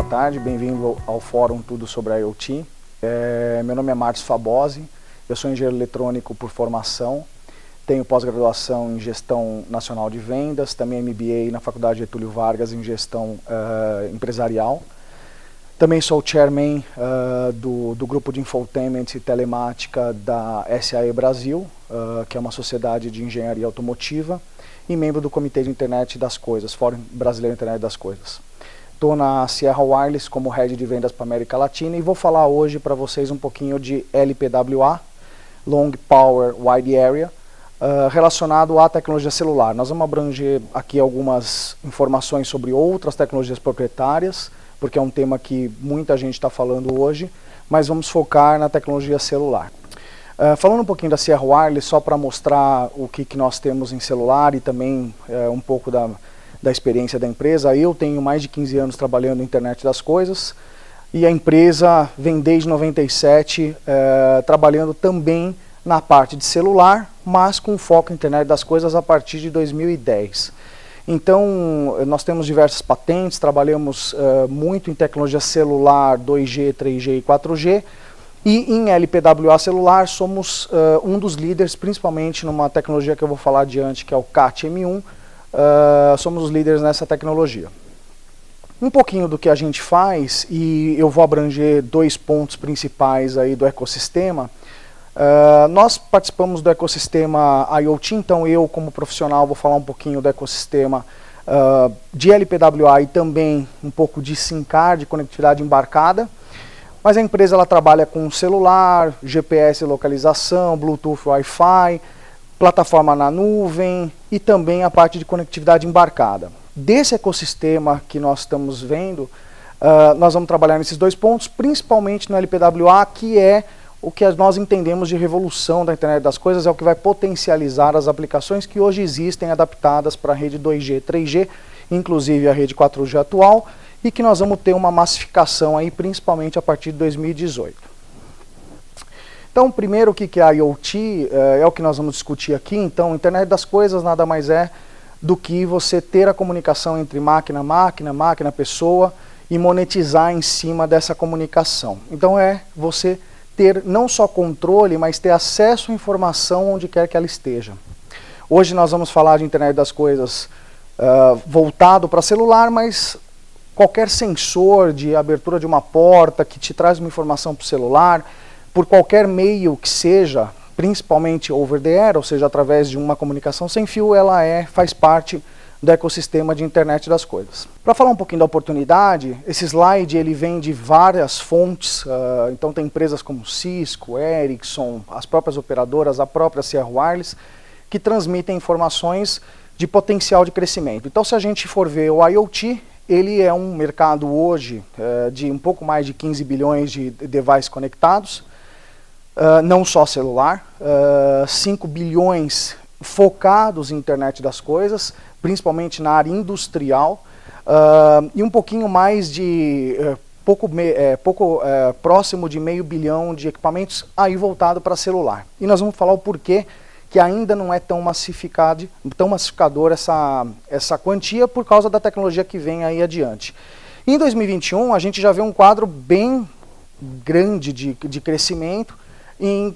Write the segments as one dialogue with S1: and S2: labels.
S1: tarde, bem-vindo ao Fórum Tudo sobre IoT. Meu nome é Márcio Fabosi, eu sou engenheiro eletrônico por formação, tenho pós-graduação em Gestão Nacional de Vendas, também MBA na Faculdade Getúlio Vargas em Gestão Empresarial. Também sou chairman do grupo de Infotainment e Telemática da SAE Brasil, que é uma sociedade de engenharia automotiva, e membro do Comitê de Internet das Coisas, Fórum Brasileiro Internet das Coisas. Estou na Sierra Wireless como Head de Vendas para a América Latina e vou falar hoje para vocês um pouquinho de LPWA, Long Power Wide Area, relacionado à tecnologia celular. Nós vamos abranger aqui algumas informações sobre outras tecnologias proprietárias, porque é um tema que muita gente está falando hoje, mas vamos focar na tecnologia celular. Falando um pouquinho da Sierra Wireless, só para mostrar o que nós temos em celular e também um pouco da experiência da empresa. Eu tenho mais de 15 anos trabalhando na internet das coisas e a empresa vem desde 97 trabalhando também na parte de celular, mas com foco em internet das coisas a partir de 2010. Então, nós temos diversas patentes, trabalhamos muito em tecnologia celular 2G, 3G e 4G, e em LPWA celular somos um dos líderes, principalmente numa tecnologia que eu vou falar adiante, que é o CAT-M1, somos os líderes nessa tecnologia. Um pouquinho do que a gente faz, e eu vou abranger dois pontos principais aí do ecossistema. Nós participamos do ecossistema IoT, então eu como profissional vou falar um pouquinho do ecossistema de LPWA e também um pouco de SIM-Car, de conectividade embarcada. Mas a empresa ela trabalha com celular, GPS localização, Bluetooth, Wi-Fi, plataforma na nuvem e também a parte de conectividade embarcada. Desse ecossistema que nós estamos vendo, nós vamos trabalhar nesses dois pontos, principalmente no LPWA, que é o que nós entendemos de revolução da internet das coisas, é o que vai potencializar as aplicações que hoje existem adaptadas para a rede 2G, 3G, inclusive a rede 4G atual, e que nós vamos ter uma massificação aí, principalmente a partir de 2018. Então, primeiro, o que é IoT? É o que nós vamos discutir aqui. Então, internet das coisas nada mais é do que você ter a comunicação entre máquina-máquina, máquina-pessoa e monetizar em cima dessa comunicação. Então, é você ter não só controle, mas ter acesso à informação onde quer que ela esteja. Hoje nós vamos falar de internet das coisas voltado para celular, mas qualquer sensor de abertura de uma porta que te traz uma informação para o celular, por qualquer meio que seja, principalmente over the air, ou seja, através de uma comunicação sem fio, ela faz parte do ecossistema de internet das coisas. Para falar um pouquinho da oportunidade, esse slide ele vem de várias fontes, então tem empresas como Cisco, Ericsson, as próprias operadoras, a própria Sierra Wireless, que transmitem informações de potencial de crescimento. Então, se a gente for ver o IoT, ele é um mercado hoje de um pouco mais de 15 bilhões de devices conectados, não só celular, 5 bilhões focados em internet das coisas, principalmente na área industrial, e um pouquinho mais de, próximo de meio bilhão de equipamentos aí voltado para celular. E nós vamos falar o porquê que ainda não é tão massificador essa quantia por causa da tecnologia que vem aí adiante. Em 2021, a gente já vê um quadro bem grande de crescimento,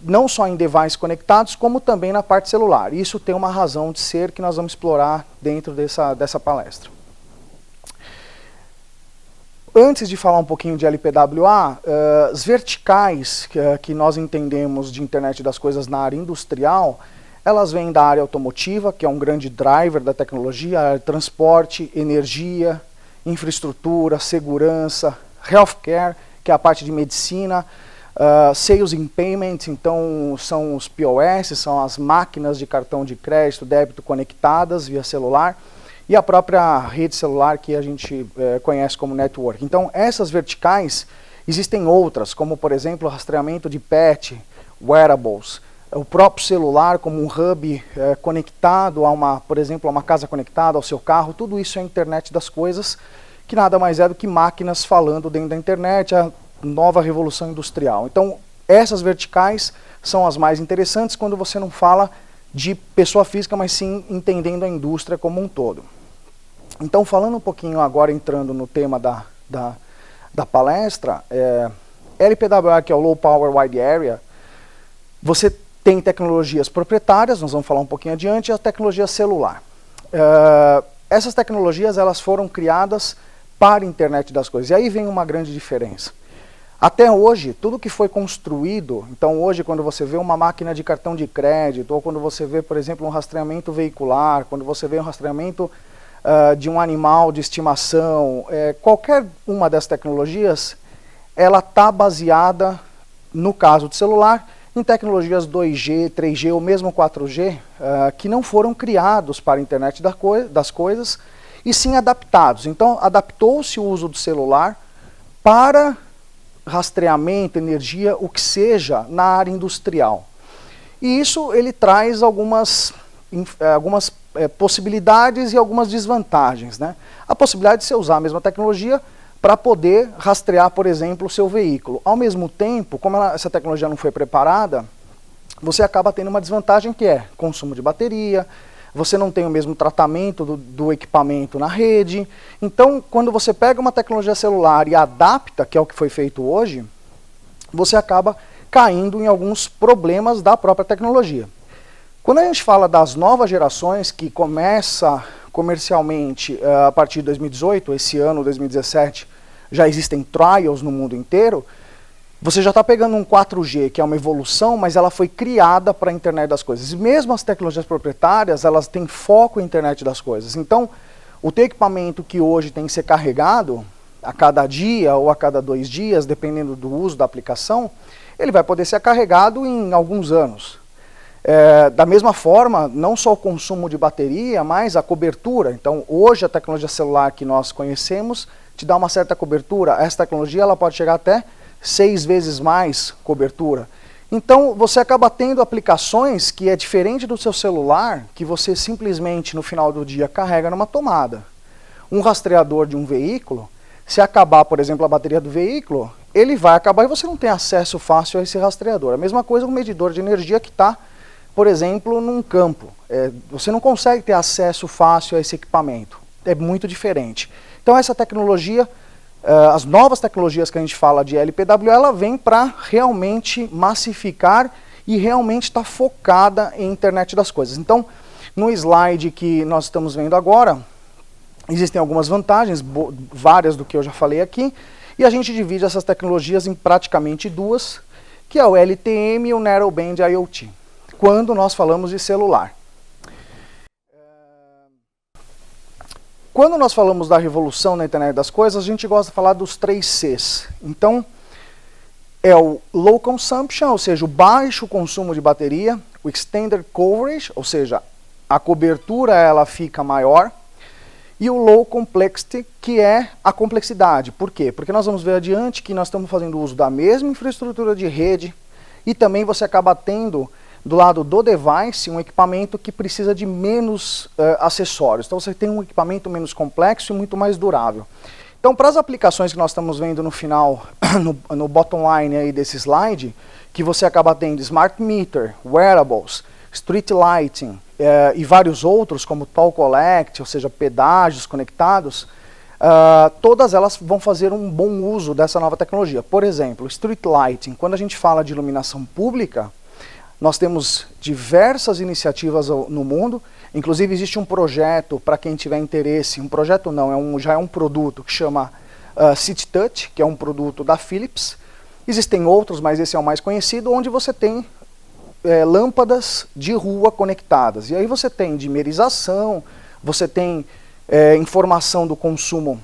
S1: não só em devices conectados, como também na parte celular. Isso tem uma razão de ser que nós vamos explorar dentro dessa palestra. Antes de falar um pouquinho de LPWA, as verticais que nós entendemos de internet das coisas na área industrial, elas vêm da área automotiva, que é um grande driver da tecnologia, transporte, energia, infraestrutura, segurança, healthcare, que é a parte de medicina, sales and payment, então são os POS, são as máquinas de cartão de crédito, débito conectadas via celular, e a própria rede celular que a gente conhece como network. Então, essas verticais, existem outras, como por exemplo, o rastreamento de pet, wearables, o próprio celular como um hub conectado por exemplo, a uma casa conectada ao seu carro, tudo isso é a internet das coisas, que nada mais é do que máquinas falando dentro da internet, a nova revolução industrial. Então, essas verticais são as mais interessantes quando você não fala de pessoa física, mas sim entendendo a indústria como um todo. Então, falando um pouquinho agora, entrando no tema da palestra, LPWA, que é o Low Power Wide Area, você tem tecnologias proprietárias, nós vamos falar um pouquinho adiante, e a tecnologia celular. Essas tecnologias elas foram criadas para a internet das coisas, e aí vem uma grande diferença. Até hoje, tudo que foi construído, então hoje quando você vê uma máquina de cartão de crédito, ou quando você vê, por exemplo, um rastreamento veicular, quando você vê um rastreamento de um animal de estimação, qualquer uma dessas tecnologias, ela está baseada, no caso de celular, em tecnologias 2G, 3G ou mesmo 4G, que não foram criados para a internet das coisas, e sim adaptados. Então, adaptou-se o uso do celular para rastreamento, energia, o que seja, na área industrial. E isso ele traz algumas possibilidades e algumas desvantagens, né? A possibilidade de você usar a mesma tecnologia para poder rastrear, por exemplo, o seu veículo. Ao mesmo tempo, como essa tecnologia não foi preparada, você acaba tendo uma desvantagem que é consumo de bateria, você não tem o mesmo tratamento do equipamento na rede. Então, quando você pega uma tecnologia celular e adapta, que é o que foi feito hoje, você acaba caindo em alguns problemas da própria tecnologia. Quando a gente fala das novas gerações, que começa comercialmente a partir de 2018, esse ano, 2017, já existem trials no mundo inteiro, você já está pegando um 4G, que é uma evolução, mas ela foi criada para a internet das coisas. E mesmo as tecnologias proprietárias, elas têm foco em internet das coisas. Então, o teu equipamento que hoje tem que ser carregado a cada dia ou a cada 2 dias, dependendo do uso da aplicação, ele vai poder ser carregado em alguns anos. Da mesma forma, não só o consumo de bateria, mas a cobertura. Então, hoje a tecnologia celular que nós conhecemos te dá uma certa cobertura. Essa tecnologia ela pode chegar até 6 vezes mais cobertura. Então, você acaba tendo aplicações que é diferente do seu celular, que você simplesmente no final do dia carrega numa tomada. Um rastreador de um veículo, se acabar, por exemplo, a bateria do veículo, ele vai acabar e você não tem acesso fácil a esse rastreador. A mesma coisa com o medidor de energia que está, por exemplo, num campo. Você não consegue ter acesso fácil a esse equipamento. É muito diferente. Então essa tecnologia, as novas tecnologias que a gente fala de LPWA, ela vem para realmente massificar e realmente estar focada em internet das coisas. Então, no slide que nós estamos vendo agora, existem algumas vantagens, várias do que eu já falei aqui, e a gente divide essas tecnologias em praticamente 2, que é o LTM e o Narrowband IoT. Quando nós falamos de celular. Quando nós falamos da revolução na internet das coisas, a gente gosta de falar dos 3 Cs. Então, é o Low Consumption, ou seja, o baixo consumo de bateria, o Extended Coverage, ou seja, a cobertura ela fica maior, e o Low Complexity, que é a complexidade. Por quê? Porque nós vamos ver adiante que nós estamos fazendo uso da mesma infraestrutura de rede, e também você acaba tendo do lado do device, um equipamento que precisa de menos acessórios. Então você tem um equipamento menos complexo e muito mais durável. Então, para as aplicações que nós estamos vendo no final, no bottom line aí desse slide, que você acaba tendo smart meter, wearables, street lighting e vários outros, como toll collect, ou seja, pedágios conectados, todas elas vão fazer um bom uso dessa nova tecnologia. Por exemplo, street lighting, quando a gente fala de iluminação pública, nós temos diversas iniciativas no mundo, inclusive existe um projeto, para quem tiver interesse, um projeto não, já é um produto que chama City Touch, que é um produto da Philips. Existem outros, mas esse é o mais conhecido, onde você tem lâmpadas de rua conectadas. E aí você tem dimerização, você tem informação do consumo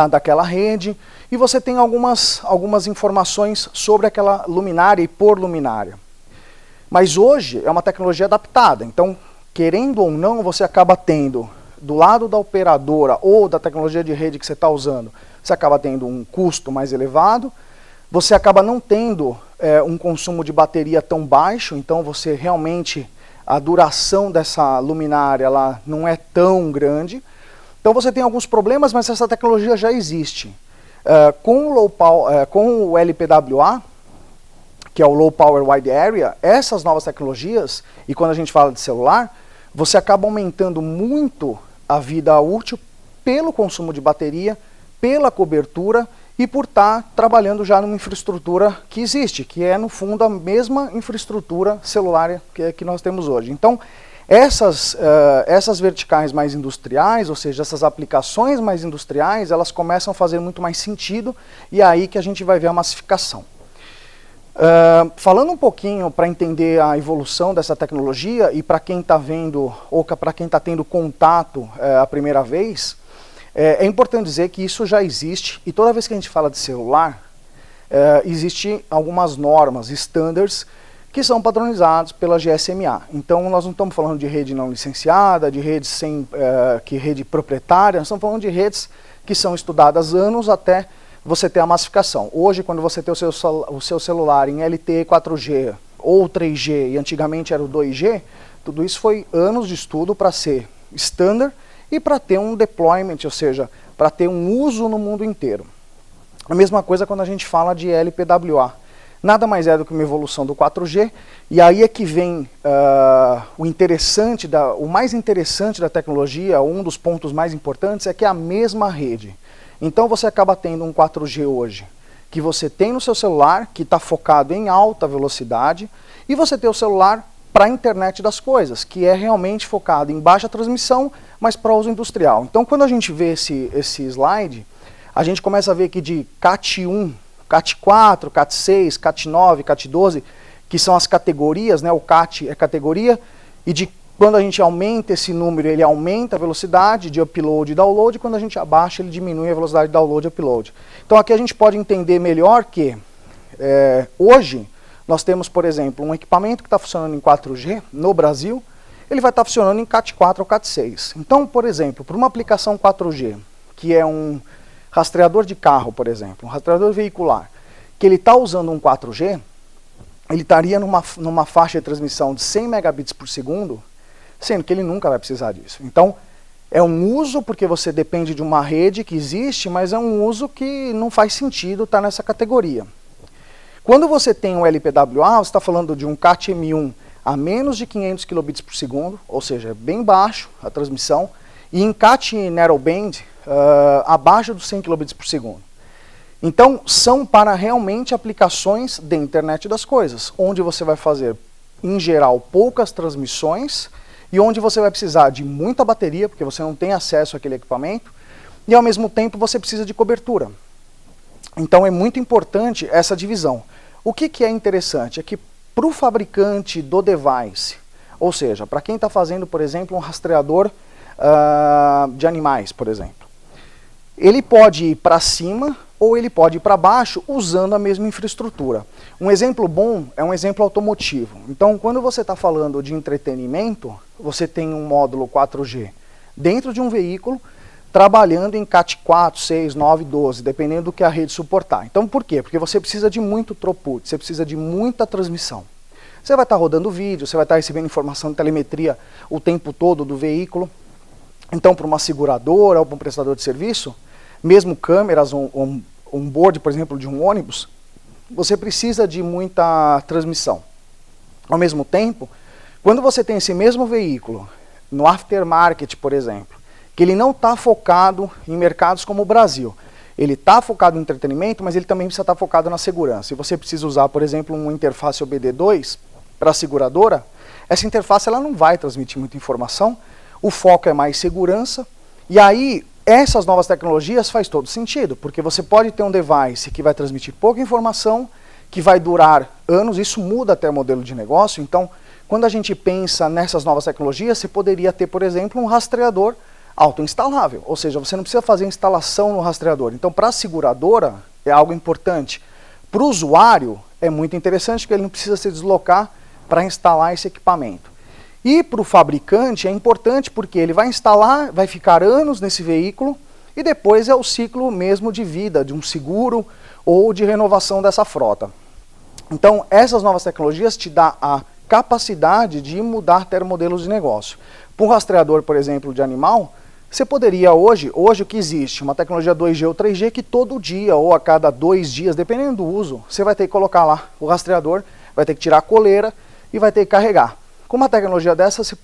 S1: daquela rede, e você tem algumas informações sobre aquela luminária e por luminária. Mas hoje é uma tecnologia adaptada, então, querendo ou não, você acaba tendo, do lado da operadora ou da tecnologia de rede que você está usando, você acaba tendo um custo mais elevado, você acaba não tendo um consumo de bateria tão baixo, então você realmente, a duração dessa luminária lá não é tão grande. Então você tem alguns problemas, mas essa tecnologia já existe. Com o LPWA, que é o Low Power Wide Area, essas novas tecnologias, e quando a gente fala de celular, você acaba aumentando muito a vida útil pelo consumo de bateria, pela cobertura e por estar trabalhando já numa infraestrutura que existe, que é no fundo a mesma infraestrutura celular que nós temos hoje. Então, essas verticais mais industriais, ou seja, essas aplicações mais industriais, elas começam a fazer muito mais sentido, e é aí que a gente vai ver a massificação. Falando um pouquinho para entender a evolução dessa tecnologia, e para quem está vendo, ou para quem está tendo contato a primeira vez, é importante dizer que isso já existe, e toda vez que a gente fala de celular, existem algumas normas, standards, que são padronizados pela GSMA. Então nós não estamos falando de rede não licenciada, de rede rede proprietária, nós estamos falando de redes que são estudadas anos até você ter a massificação. Hoje, quando você tem o seu celular em LTE 4G ou 3G, e antigamente era o 2G, tudo isso foi anos de estudo para ser standard e para ter um deployment, ou seja, para ter um uso no mundo inteiro. A mesma coisa quando a gente fala de LPWA. Nada mais é do que uma evolução do 4G, e aí é que vem o mais interessante da tecnologia, um dos pontos mais importantes, é que é a mesma rede. Então você acaba tendo um 4G hoje, que você tem no seu celular, que está focado em alta velocidade, e você tem o celular para a internet das coisas, que é realmente focado em baixa transmissão, mas para uso industrial. Então quando a gente vê esse slide, a gente começa a ver que de CAT1, CAT4, CAT6, CAT9, CAT12, que são as categorias, né? O CAT é categoria, e quando a gente aumenta esse número, ele aumenta a velocidade de upload e download, e quando a gente abaixa, ele diminui a velocidade de download e upload. Então aqui a gente pode entender melhor que, hoje, nós temos, por exemplo, um equipamento que está funcionando em 4G no Brasil, ele vai estar funcionando em CAT4 ou CAT6. Então, por exemplo, para uma aplicação 4G, que é um rastreador de carro, por exemplo, um rastreador veicular, que ele está usando um 4G, ele estaria numa faixa de transmissão de 100 megabits por segundo, sendo que ele nunca vai precisar disso. Então, é um uso porque você depende de uma rede que existe, mas é um uso que não faz sentido estar nessa categoria. Quando você tem um LPWA, você está falando de um CAT-M1 a menos de 500 kilobits por segundo, ou seja, é bem baixo a transmissão, e em CAT Narrowband, abaixo dos 100 kilobits por segundo. Então, são para realmente aplicações da internet das coisas, onde você vai fazer, em geral, poucas transmissões, e onde você vai precisar de muita bateria, porque você não tem acesso àquele equipamento, e ao mesmo tempo você precisa de cobertura. Então é muito importante essa divisão. O que é interessante é que para o fabricante do device, ou seja, para quem está fazendo, por exemplo, um rastreador de animais, por exemplo, ele pode ir para cima ou ele pode ir para baixo usando a mesma infraestrutura. Um exemplo bom é um exemplo automotivo. Então, quando você está falando de entretenimento, você tem um módulo 4G dentro de um veículo, trabalhando em CAT 4, 6, 9, 12, dependendo do que a rede suportar. Então, por quê? Porque você precisa de muito throughput, você precisa de muita transmissão. Você vai estar rodando vídeo, você vai estar recebendo informação de telemetria o tempo todo do veículo. Então, para uma seguradora ou para um prestador de serviço, mesmo câmeras on-board, por exemplo, de um ônibus, você precisa de muita transmissão. Ao mesmo tempo, quando você tem esse mesmo veículo, no aftermarket, por exemplo, que ele não está focado em mercados como o Brasil, ele está focado no entretenimento, mas ele também precisa estar focado na segurança. Se você precisa usar, por exemplo, uma interface OBD2 para a seguradora, essa interface ela não vai transmitir muita informação, o foco é mais segurança, e aí essas novas tecnologias faz todo sentido, porque você pode ter um device que vai transmitir pouca informação, que vai durar anos, isso muda até o modelo de negócio. Então, quando a gente pensa nessas novas tecnologias, você poderia ter, por exemplo, um rastreador autoinstalável, ou seja, você não precisa fazer instalação no rastreador. Então, para a seguradora, é algo importante. Para o usuário, é muito interessante, porque ele não precisa se deslocar para instalar esse equipamento. E para o fabricante é importante porque ele vai instalar, vai ficar anos nesse veículo e depois é o ciclo mesmo de vida, de um seguro ou de renovação dessa frota. Então, essas novas tecnologias te dão a capacidade de mudar até modelos de negócio. Para um rastreador, por exemplo, de animal, você poderia hoje o que existe, uma tecnologia 2G ou 3G que todo dia ou a cada 2 dias, dependendo do uso, você vai ter que colocar lá o rastreador, vai ter que tirar a coleira e vai ter que carregar. Com uma tecnologia dessa, você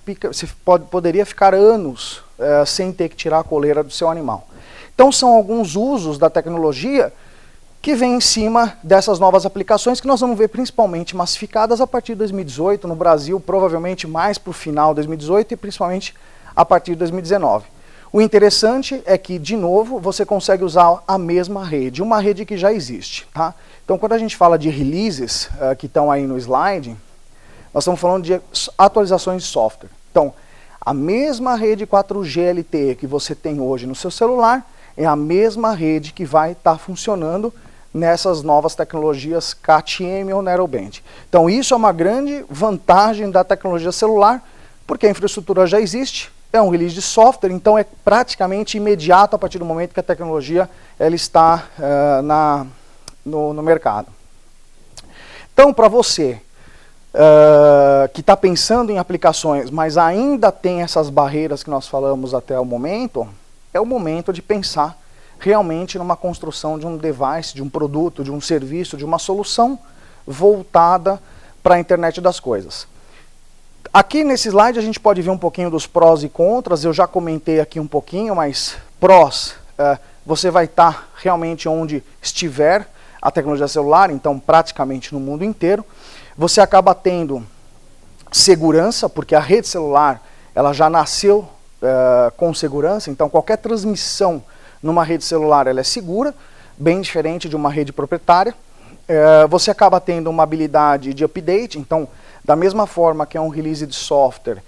S1: poderia ficar anos sem ter que tirar a coleira do seu animal. Então são alguns usos da tecnologia que vem em cima dessas novas aplicações que nós vamos ver principalmente massificadas a partir de 2018, no Brasil provavelmente mais para o final de 2018 e principalmente a partir de 2019. O interessante é que, de novo, você consegue usar a mesma rede, uma rede que já existe. Tá? Então, quando a gente fala de releases, que estão aí no slide, nós estamos falando de atualizações de software. Então, a mesma rede 4G LTE que você tem hoje no seu celular é a mesma rede que vai estar funcionando nessas novas tecnologias Cat-M ou Narrowband. Então isso é uma grande vantagem da tecnologia celular, porque a infraestrutura já existe, é um release de software, então é praticamente imediato a partir do momento que a tecnologia ela está no mercado. Então, para você que está pensando em aplicações, mas ainda tem essas barreiras que nós falamos até o momento, é o momento de pensar realmente numa construção de um device, de um produto, de um serviço, de uma solução voltada para a internet das coisas. Aqui nesse slide a gente pode ver um pouquinho dos prós e contras, eu já comentei aqui um pouquinho, mas prós, você vai estar realmente onde estiver a tecnologia celular, então praticamente no mundo inteiro. Você acaba tendo segurança, porque a rede celular ela já nasceu com segurança, então qualquer transmissão numa rede celular ela é segura, bem diferente de uma rede proprietária. Você acaba tendo uma habilidade de update, então da mesma forma que é um release de software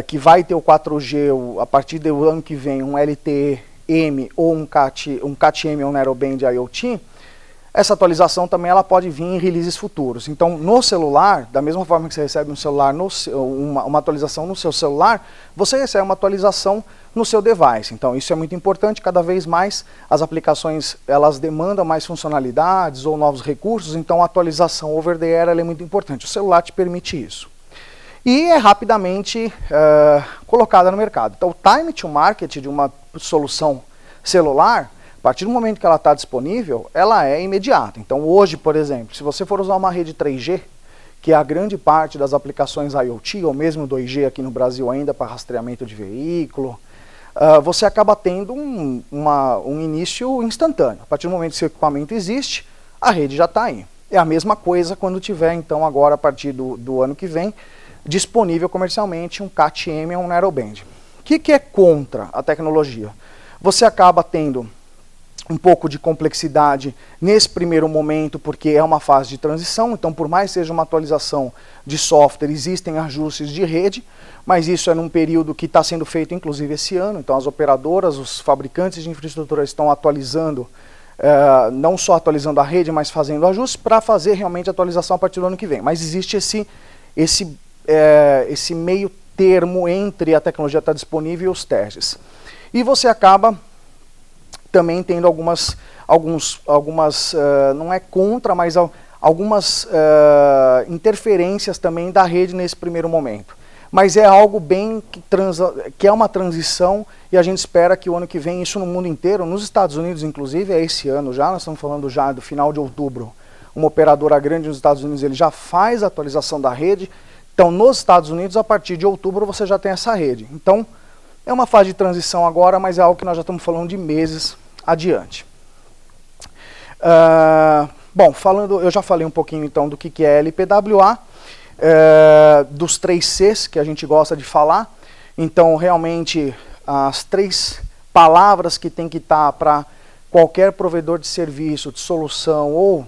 S1: que vai ter o 4G a partir do ano que vem, um LTE-M ou um Cat-M ou um Narrowband IoT, essa atualização também ela pode vir em releases futuros. Então, no celular, da mesma forma que você recebe um celular uma atualização no seu celular, você recebe uma atualização no seu device. Então, isso é muito importante. Cada vez mais as aplicações elas demandam mais funcionalidades ou novos recursos, então a atualização over the air ela é muito importante. O celular te permite isso. E é rapidamente colocada no mercado. Então, o time to market de uma solução celular, a partir do momento que ela está disponível, ela é imediata. Então hoje, por exemplo, se você for usar uma rede 3G, que é a grande parte das aplicações IoT, ou mesmo 2G aqui no Brasil ainda para rastreamento de veículo, você acaba tendo um início instantâneo. A partir do momento que seu equipamento existe, a rede já está aí. É a mesma coisa quando tiver, então, agora a partir do ano que vem, disponível comercialmente um Cat-M ou um Narrowband. O que é contra a tecnologia? Você acaba tendo um pouco de complexidade nesse primeiro momento, porque é uma fase de transição, então por mais que seja uma atualização de software, existem ajustes de rede, mas isso é num período que está sendo feito inclusive esse ano, então as operadoras, os fabricantes de infraestrutura estão atualizando, não só atualizando a rede, mas fazendo ajustes para fazer realmente a atualização a partir do ano que vem. Mas existe esse meio termo entre a tecnologia estar disponível e os testes. E você acaba também tendo algumas não é contra, mas algumas interferências também da rede nesse primeiro momento. Mas é algo bem que é uma transição e a gente espera que o ano que vem, isso no mundo inteiro, nos Estados Unidos inclusive, é esse ano já, nós estamos falando já do final de outubro, uma operadora grande nos Estados Unidos, ele já faz a atualização da rede, então nos Estados Unidos, a partir de outubro, você já tem essa rede. Então, é uma fase de transição agora, mas é algo que nós já estamos falando de meses adiante. Bom, eu já falei um pouquinho então do que é LPWA, dos 3 Cs que a gente gosta de falar. Então, realmente, as 3 palavras que tem que estar para qualquer provedor de serviço, de solução ou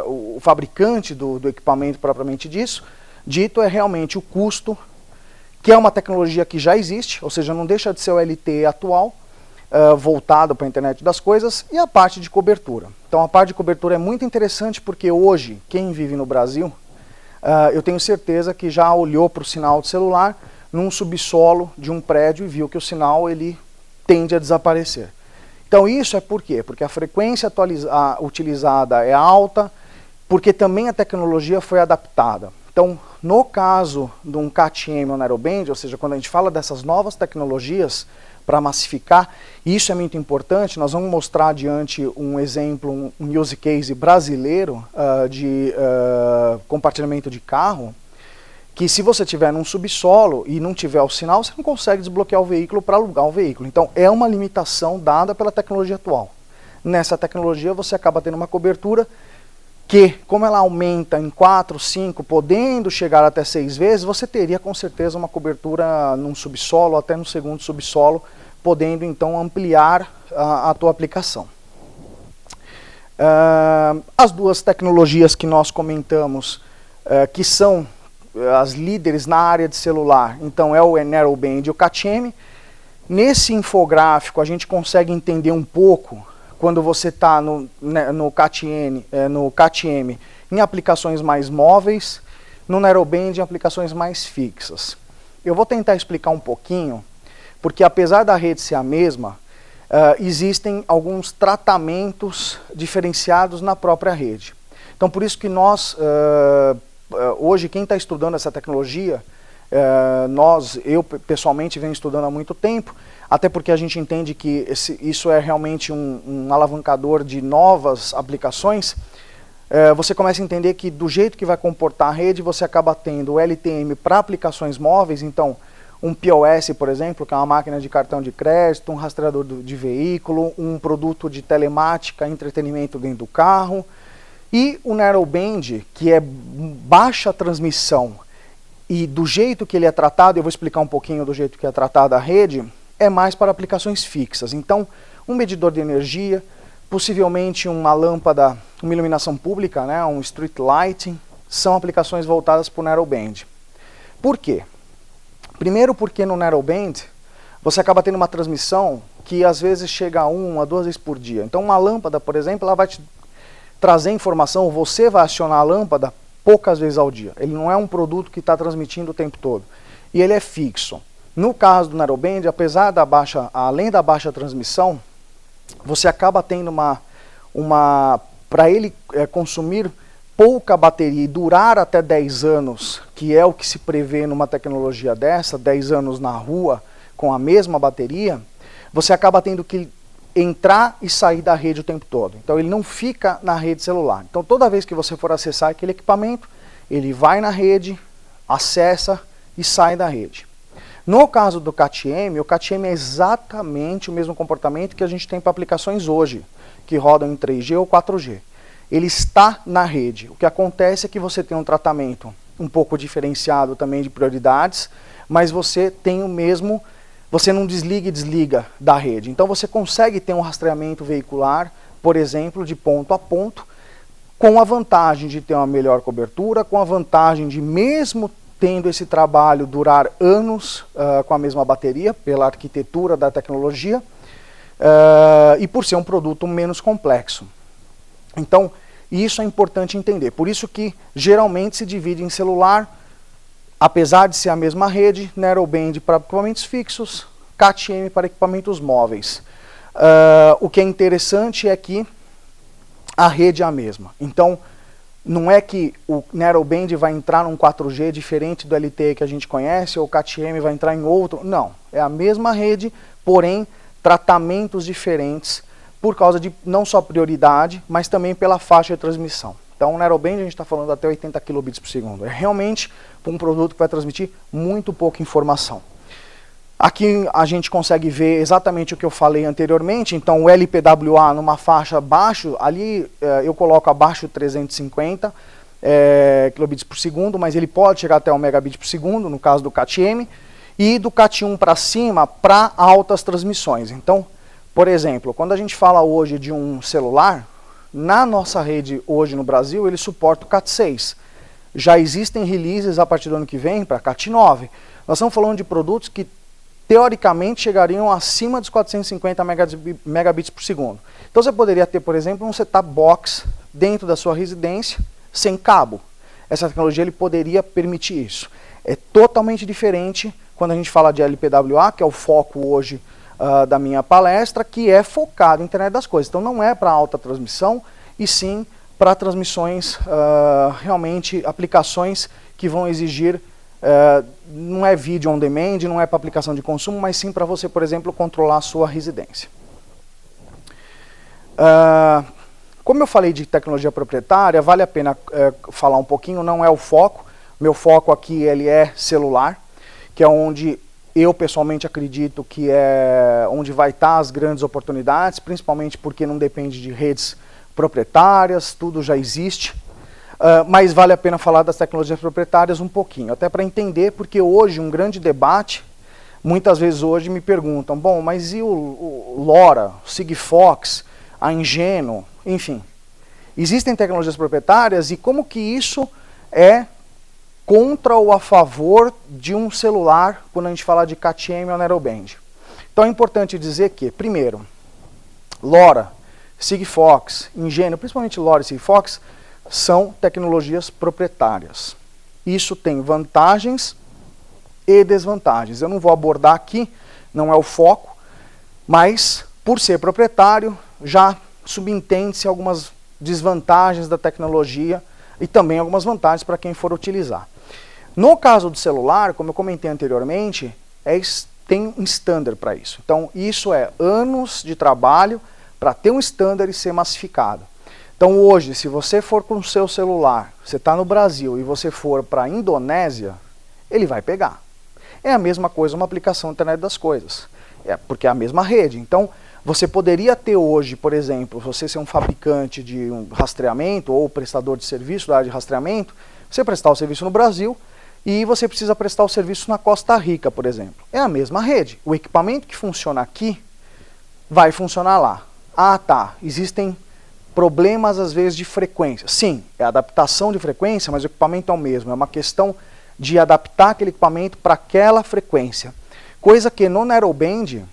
S1: o fabricante do equipamento propriamente dito é realmente o custo, que é uma tecnologia que já existe, ou seja, não deixa de ser o LTE atual, voltado para a internet das coisas, e a parte de cobertura. Então a parte de cobertura é muito interessante porque hoje, quem vive no Brasil, eu tenho certeza que já olhou para o sinal de celular num subsolo de um prédio e viu que o sinal ele tende a desaparecer. Então isso é por quê? Porque a frequência utilizada é alta, porque também a tecnologia foi adaptada. Então, no caso de um Cat-M ou Narrowband, ou seja, quando a gente fala dessas novas tecnologias para massificar, isso é muito importante, nós vamos mostrar adiante um exemplo, um use case brasileiro de compartilhamento de carro, que se você estiver num subsolo e não tiver o sinal, você não consegue desbloquear o veículo para alugar o veículo. Então, é uma limitação dada pela tecnologia atual. nessa tecnologia você acaba tendo uma cobertura que, como ela aumenta em 4, 5, podendo chegar até 6 vezes, você teria com certeza uma cobertura num subsolo, até no segundo subsolo, podendo então ampliar a tua aplicação. As duas tecnologias que nós comentamos, que são as líderes na área de celular, então é o Narrowband e o CAT-M. Nesse infográfico a gente consegue entender um pouco quando você está no CAT-M em aplicações mais móveis, no Narrowband em aplicações mais fixas. Eu vou tentar explicar um pouquinho, porque apesar da rede ser a mesma, existem alguns tratamentos diferenciados na própria rede. Então por isso que nós, hoje quem está estudando essa tecnologia, eu pessoalmente venho estudando há muito tempo, até porque a gente entende que isso é realmente um alavancador de novas aplicações. Você começa a entender que do jeito que vai comportar a rede, você acaba tendo o LTM para aplicações móveis, então um POS, por exemplo, que é uma máquina de cartão de crédito, um rastreador de veículo, um produto de telemática, entretenimento dentro do carro, e o Narrowband, que é baixa transmissão, e do jeito que ele é tratado, eu vou explicar um pouquinho do jeito que é tratada a rede, é mais para aplicações fixas. Então, um medidor de energia, possivelmente uma lâmpada, uma iluminação pública, né, um street lighting, são aplicações voltadas para o Narrowband. Por quê? Primeiro porque no Narrowband você acaba tendo uma transmissão que às vezes chega a 1 a 2 vezes por dia. Então uma lâmpada, por exemplo, ela vai te trazer informação, você vai acionar a lâmpada poucas vezes ao dia. Ele não é um produto que está transmitindo o tempo todo. E ele é fixo. No caso do Narrowband, apesar da além da baixa transmissão, você acaba tendo para ele consumir pouca bateria e durar até 10 anos, que é o que se prevê numa tecnologia dessa, 10 anos na rua com a mesma bateria, você acaba tendo que entrar e sair da rede o tempo todo. Então ele não fica na rede celular. Então toda vez que você for acessar aquele equipamento, ele vai na rede, acessa e sai da rede. No caso do CAT-M, o CAT-M é exatamente o mesmo comportamento que a gente tem para aplicações hoje, que rodam em 3G ou 4G. Ele está na rede. O que acontece é que você tem um tratamento um pouco diferenciado também de prioridades, mas você tem o mesmo, você não desliga e desliga da rede. Então você consegue ter um rastreamento veicular, por exemplo, de ponto a ponto, com a vantagem de ter uma melhor cobertura, com a vantagem de mesmo tendo esse trabalho durar anos com a mesma bateria, pela arquitetura da tecnologia, e por ser um produto menos complexo. Então, isso é importante entender. Por isso que, geralmente, se divide em celular, apesar de ser a mesma rede, Narrowband para equipamentos fixos, CAT-M para equipamentos móveis. O que é interessante é que a rede é a mesma. Então, não é que o Narrowband vai entrar num 4G diferente do LTE que a gente conhece, ou o CAT-M vai entrar em outro. Não, é a mesma rede, porém, tratamentos diferentes, por causa de não só prioridade, mas também pela faixa de transmissão. Então o Narrowband a gente está falando até 80 kbps por segundo. É realmente um produto que vai transmitir muito pouca informação. Aqui a gente consegue ver exatamente o que eu falei anteriormente. Então o LPWA numa faixa abaixo, ali eu coloco abaixo de 350 kbps por segundo, mas ele pode chegar até 1 megabit por segundo, no caso do CAT-M, e do CAT-1 para cima para altas transmissões. Então, por exemplo, quando a gente fala hoje de um celular, na nossa rede hoje no Brasil, ele suporta o CAT-6. Já existem releases a partir do ano que vem para CAT-9. Nós estamos falando de produtos que, teoricamente, chegariam acima dos 450 megabits por segundo. Então você poderia ter, por exemplo, um set-top box dentro da sua residência, sem cabo. Essa tecnologia ele poderia permitir isso. É totalmente diferente quando a gente fala de LPWA, que é o foco hoje da minha palestra, que é focado na internet das coisas. Então não é para alta transmissão, e sim para transmissões, realmente aplicações que vão exigir, não é vídeo on demand, não é para aplicação de consumo, mas sim para você, por exemplo, controlar a sua residência. Como eu falei de tecnologia proprietária, vale a pena falar um pouquinho, não é o foco. Meu foco aqui ele é celular, que é onde eu pessoalmente acredito que é onde vai estar as grandes oportunidades, principalmente porque não depende de redes proprietárias, tudo já existe. Mas vale a pena falar das tecnologias proprietárias um pouquinho, até para entender, porque hoje um grande debate, muitas vezes hoje me perguntam, bom, mas e o LoRa, o Sigfox, a Ingeno, enfim. Existem tecnologias proprietárias e como que isso é contra ou a favor de um celular quando a gente fala de KTM ou Narrowband. Então é importante dizer que, primeiro, LoRa, Sigfox, Ingeno, principalmente LoRa e Sigfox, são tecnologias proprietárias. Isso tem vantagens e desvantagens. Eu não vou abordar aqui, não é o foco, mas por ser proprietário, já subentende-se algumas desvantagens da tecnologia e também algumas vantagens para quem for utilizar. No caso do celular, como eu comentei anteriormente, tem um standard para isso. Então, isso é anos de trabalho para ter um standard e ser massificado. Então, hoje, se você for com o seu celular, você está no Brasil e você for para a Indonésia, ele vai pegar. É a mesma coisa uma aplicação Internet das Coisas, porque é a mesma rede. Então, você poderia ter hoje, por exemplo, você ser um fabricante de um rastreamento ou prestador de serviço da área de rastreamento, você prestar o serviço no Brasil e você precisa prestar o serviço na Costa Rica, por exemplo. É a mesma rede. O equipamento que funciona aqui vai funcionar lá. Ah, tá, existem problemas às vezes de frequência. Sim, é adaptação de frequência, mas o equipamento é o mesmo. É uma questão de adaptar aquele equipamento para aquela frequência. Coisa que no Narrowband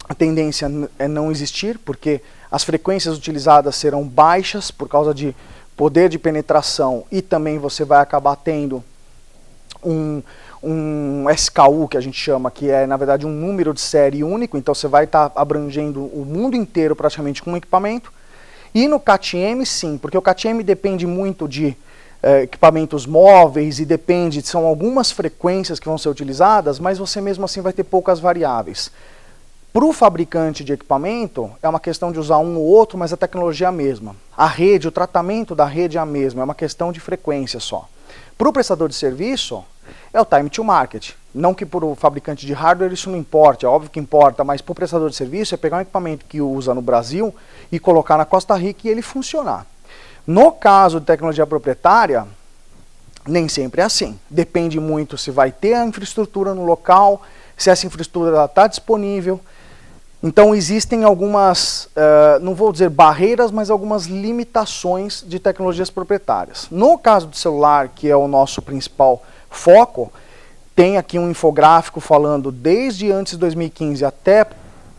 S1: a tendência é não existir, porque as frequências utilizadas serão baixas por causa de poder de penetração e também você vai acabar tendo um SKU, que a gente chama, que é na verdade um número de série único, então você vai estar abrangendo o mundo inteiro praticamente com um equipamento. E no KTM sim, porque o KTM depende muito de equipamentos móveis e são algumas frequências que vão ser utilizadas, mas você mesmo assim vai ter poucas variáveis. Para o fabricante de equipamento, é uma questão de usar um ou outro, mas a tecnologia é a mesma. A rede, o tratamento da rede é a mesma, é uma questão de frequência só. Para o prestador de serviço, é o time to market. Não que para o fabricante de hardware isso não importe, é óbvio que importa, mas para o prestador de serviço é pegar um equipamento que usa no Brasil e colocar na Costa Rica e ele funcionar. No caso de tecnologia proprietária, nem sempre é assim. Depende muito se vai ter a infraestrutura no local, se essa infraestrutura está disponível. Então existem algumas, não vou dizer barreiras, mas algumas limitações de tecnologias proprietárias. No caso do celular, que é o nosso principal foco, tem aqui um infográfico falando desde antes de 2015 até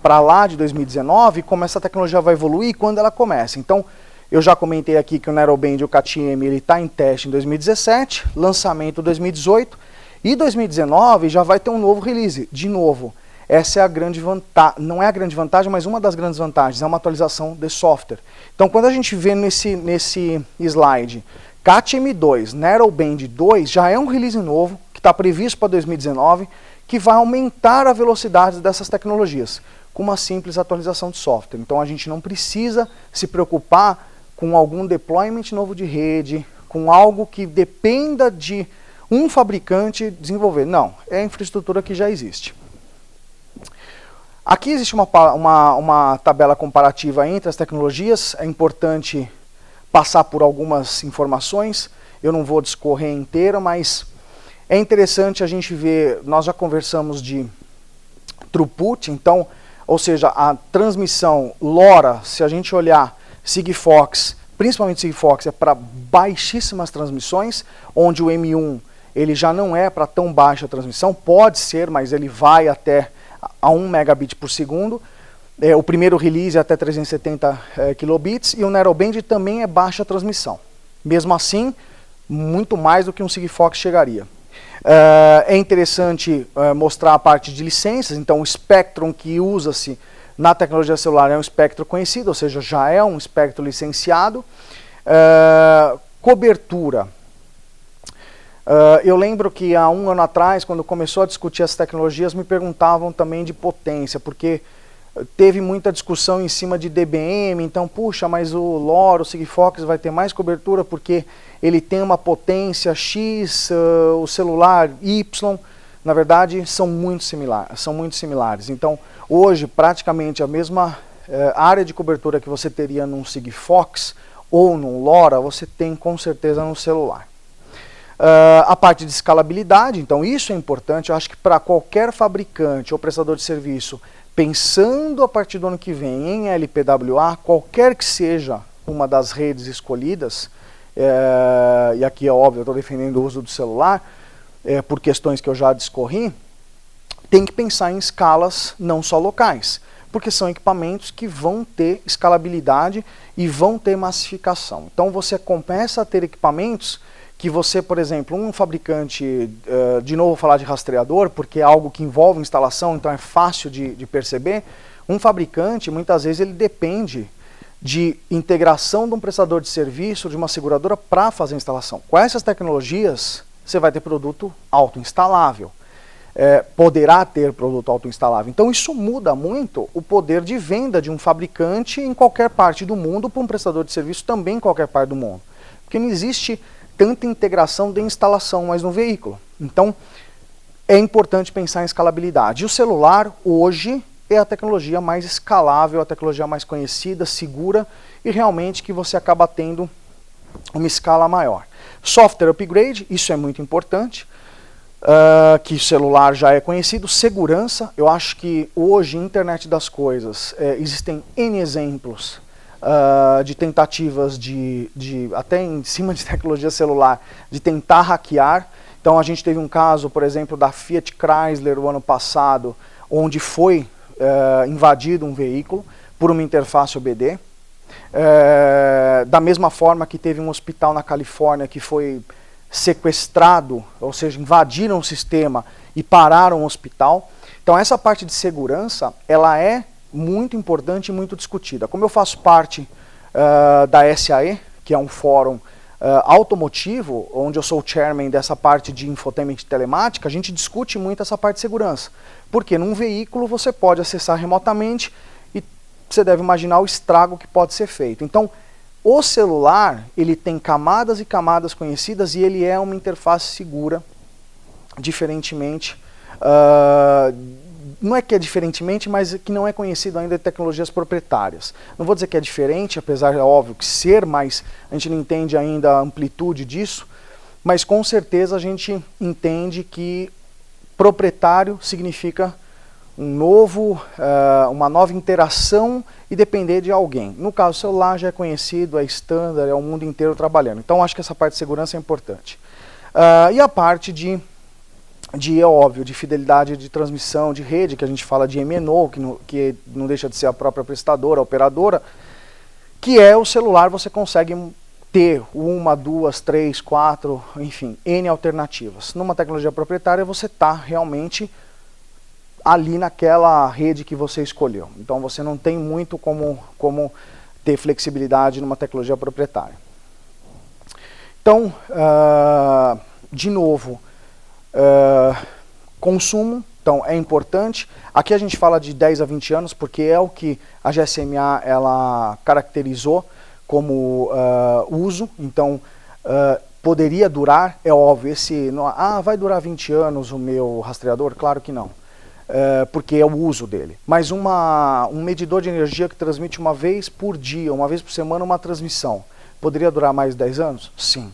S1: para lá de 2019, como essa tecnologia vai evoluir e quando ela começa. Então, eu já comentei aqui que o Narrowband e o KTM está em teste em 2017, lançamento em 2018, e 2019 já vai ter um novo release, de novo. Essa é a grande vantagem, não é a grande vantagem, mas uma das grandes vantagens, é uma atualização de software. Então, quando a gente vê nesse slide KTM 2, Narrowband 2, já é um release novo, que está previsto para 2019, que vai aumentar a velocidade dessas tecnologias, com uma simples atualização de software. Então, a gente não precisa se preocupar com algum deployment novo de rede, com algo que dependa de um fabricante desenvolver. Não, é a infraestrutura que já existe. Aqui existe uma tabela comparativa entre as tecnologias, é importante passar por algumas informações, eu não vou discorrer inteira, mas é interessante a gente ver, nós já conversamos de throughput, então, ou seja, a transmissão LoRa, se a gente olhar Sigfox, principalmente Sigfox, é para baixíssimas transmissões, onde o M1 ele já não é para tão baixa transmissão, pode ser, mas ele vai até a 1 megabit por segundo. O primeiro release é até 370 kilobits e o Narrowband também é baixa transmissão. Mesmo assim, muito mais do que um Sigfox chegaria. É interessante mostrar a parte de licenças, então o Spectrum que usa-se na tecnologia celular é um espectro conhecido, ou seja, já é um espectro licenciado. Cobertura. Eu lembro que há um ano atrás, quando começou a discutir as tecnologias, me perguntavam também de potência, porque teve muita discussão em cima de DBM, então, puxa, mas o LoRa, o Sigfox vai ter mais cobertura porque ele tem uma potência X, o celular Y. na verdade, são muito similares. Então, hoje, praticamente a mesma área de cobertura que você teria num Sigfox ou num LoRa, você tem com certeza no celular. A parte de escalabilidade, então isso é importante, eu acho que para qualquer fabricante ou prestador de serviço, pensando a partir do ano que vem em LPWA, qualquer que seja uma das redes escolhidas, e aqui é óbvio, eu estou defendendo o uso do celular, por questões que eu já discorri, tem que pensar em escalas não só locais, porque são equipamentos que vão ter escalabilidade e vão ter massificação. Então você começa a ter equipamentos que você, por exemplo, um fabricante, de novo vou falar de rastreador, porque é algo que envolve instalação, então é fácil de perceber, um fabricante, muitas vezes, ele depende de integração de um prestador de serviço, de uma seguradora, para fazer a instalação. Com essas tecnologias, você vai ter produto autoinstalável. Poderá ter produto autoinstalável. Então isso muda muito o poder de venda de um fabricante em qualquer parte do mundo, para um prestador de serviço também em qualquer parte do mundo. Porque não existe tanta integração de instalação mais no veículo. Então, é importante pensar em escalabilidade. E o celular, hoje, é a tecnologia mais escalável, a tecnologia mais conhecida, segura, e realmente que você acaba tendo uma escala maior. Software upgrade, isso é muito importante, que o celular já é conhecido. Segurança, eu acho que hoje, internet das coisas, existem N exemplos de tentativas até em cima de tecnologia celular, de tentar hackear. Então a gente teve um caso, por exemplo, da Fiat Chrysler o ano passado, onde foi invadido um veículo por uma interface OBD. Da mesma forma que teve um hospital na Califórnia que foi sequestrado, ou seja, invadiram o sistema e pararam o hospital. Então essa parte de segurança, ela é muito importante e muito discutida. Como eu faço parte da SAE, que é um fórum automotivo, onde eu sou o chairman dessa parte de infotainment telemática, a gente discute muito essa parte de segurança. Porque num veículo você pode acessar remotamente e você deve imaginar o estrago que pode ser feito. Então, o celular, ele tem camadas e camadas conhecidas e ele é uma interface segura, diferentemente, não é que é diferentemente, mas que não é conhecido ainda de tecnologias proprietárias. Não vou dizer que é diferente, apesar, é óbvio, que ser, mas a gente não entende ainda a amplitude disso, mas com certeza a gente entende que proprietário significa uma nova interação e depender de alguém. No caso, o celular já é conhecido, é standard, é o mundo inteiro trabalhando. Então, acho que essa parte de segurança é importante. E a parte é óbvio, de fidelidade de transmissão, de rede, que a gente fala de MNO, que não deixa de ser a própria prestadora, a operadora, que é o celular, você consegue ter 1, 2, 3, 4, enfim, N alternativas. Numa tecnologia proprietária, você está realmente ali naquela rede que você escolheu. Então você não tem muito como ter flexibilidade numa tecnologia proprietária. Então, de novo, consumo, então é importante. Aqui a gente fala de 10 a 20 anos, porque é o que a GSMA ela caracterizou como uso. Então, poderia durar, é óbvio, vai durar 20 anos o meu rastreador? Claro que não. Porque é o uso dele. Mas um medidor de energia que transmite uma vez por dia, uma vez por semana, uma transmissão, poderia durar mais de 10 anos? Sim.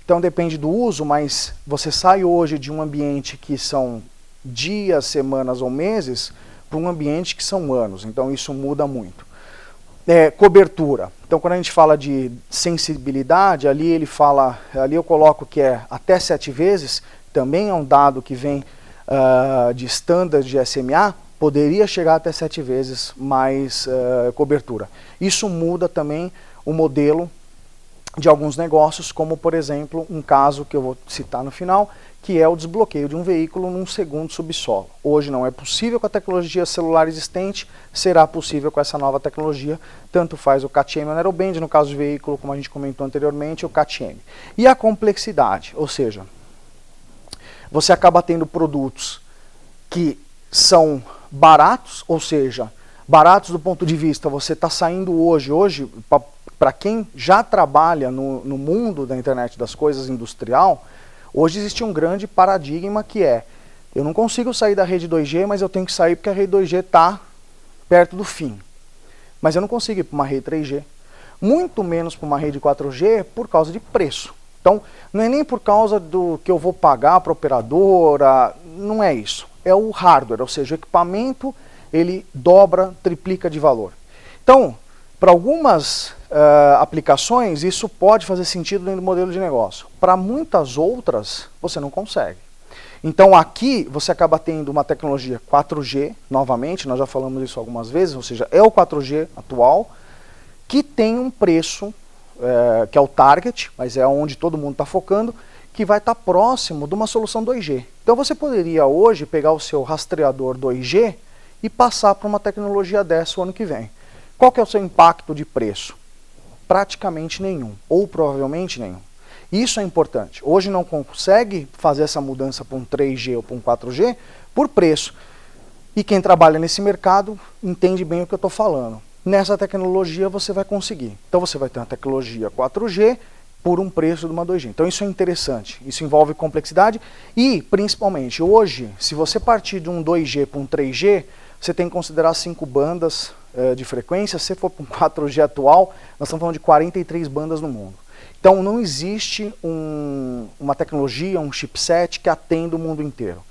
S1: Então depende do uso, mas você sai hoje de um ambiente que são dias, semanas ou meses, para um ambiente que são anos. Então isso muda muito. Cobertura. Então quando a gente fala de sensibilidade, ali eu coloco que é até 7 vezes, também é um dado que vem de standard de SMA, poderia chegar até 7 vezes mais cobertura. Isso muda também o modelo de alguns negócios, como por exemplo, um caso que eu vou citar no final, que é o desbloqueio de um veículo num segundo subsolo. Hoje não é possível com a tecnologia celular existente, será possível com essa nova tecnologia, tanto faz o CAT-M ou o Narrowband, no caso do veículo, como a gente comentou anteriormente, o CAT-M. E a complexidade, ou seja, você acaba tendo produtos que são baratos, ou seja, baratos do ponto de vista, você está saindo hoje para quem já trabalha no mundo da internet das coisas industrial, hoje existe um grande paradigma que é Eu não consigo sair da rede 2G, mas eu tenho que sair porque a rede 2G está perto do fim. Mas eu não consigo ir para uma rede 3G. Muito menos para uma rede 4G por causa de preço. Então, não é nem por causa do que eu vou pagar para a operadora, não é isso. É o hardware, ou seja, o equipamento, ele dobra, triplica de valor. Então, para algumas aplicações, isso pode fazer sentido dentro do modelo de negócio. Para muitas outras, você não consegue. Então aqui você acaba tendo uma tecnologia 4G, novamente, nós já falamos isso algumas vezes, ou seja, é o 4G atual, que tem um preço, que é o target, mas é onde todo mundo está focando, que vai estar próximo de uma solução 2G. Então você poderia hoje pegar o seu rastreador 2G e passar para uma tecnologia dessa o ano que vem. Qual que é o seu impacto de preço? Praticamente nenhum, ou provavelmente nenhum. Isso é importante. Hoje não consegue fazer essa mudança para um 3G ou para um 4G por preço. E quem trabalha nesse mercado entende bem o que eu estou falando. Nessa tecnologia você vai conseguir. Então você vai ter uma tecnologia 4G por um preço de uma 2G. Então isso é interessante. Isso envolve complexidade e, principalmente, hoje, se você partir de um 2G para um 3G, você tem que considerar 5 bandas de frequência. Se for para um 4G atual, nós estamos falando de 43 bandas no mundo. Então não existe uma tecnologia, um chipset que atenda o mundo inteiro.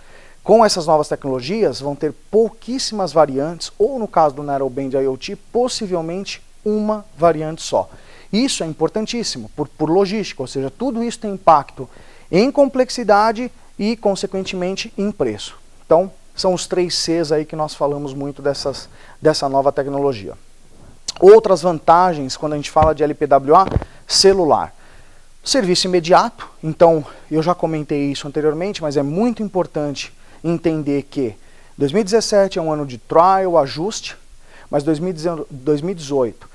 S1: Com essas novas tecnologias vão ter pouquíssimas variantes, ou no caso do Narrowband IoT, possivelmente uma variante só. Isso é importantíssimo por logística, ou seja, tudo isso tem impacto em complexidade e, consequentemente, em preço. Então, são os 3 Cs aí que nós falamos muito dessa nova tecnologia. Outras vantagens, quando a gente fala de LPWA, celular. Serviço imediato, então eu já comentei isso anteriormente, mas é muito importante entender que 2017 é um ano de trial, ajuste, mas 2018,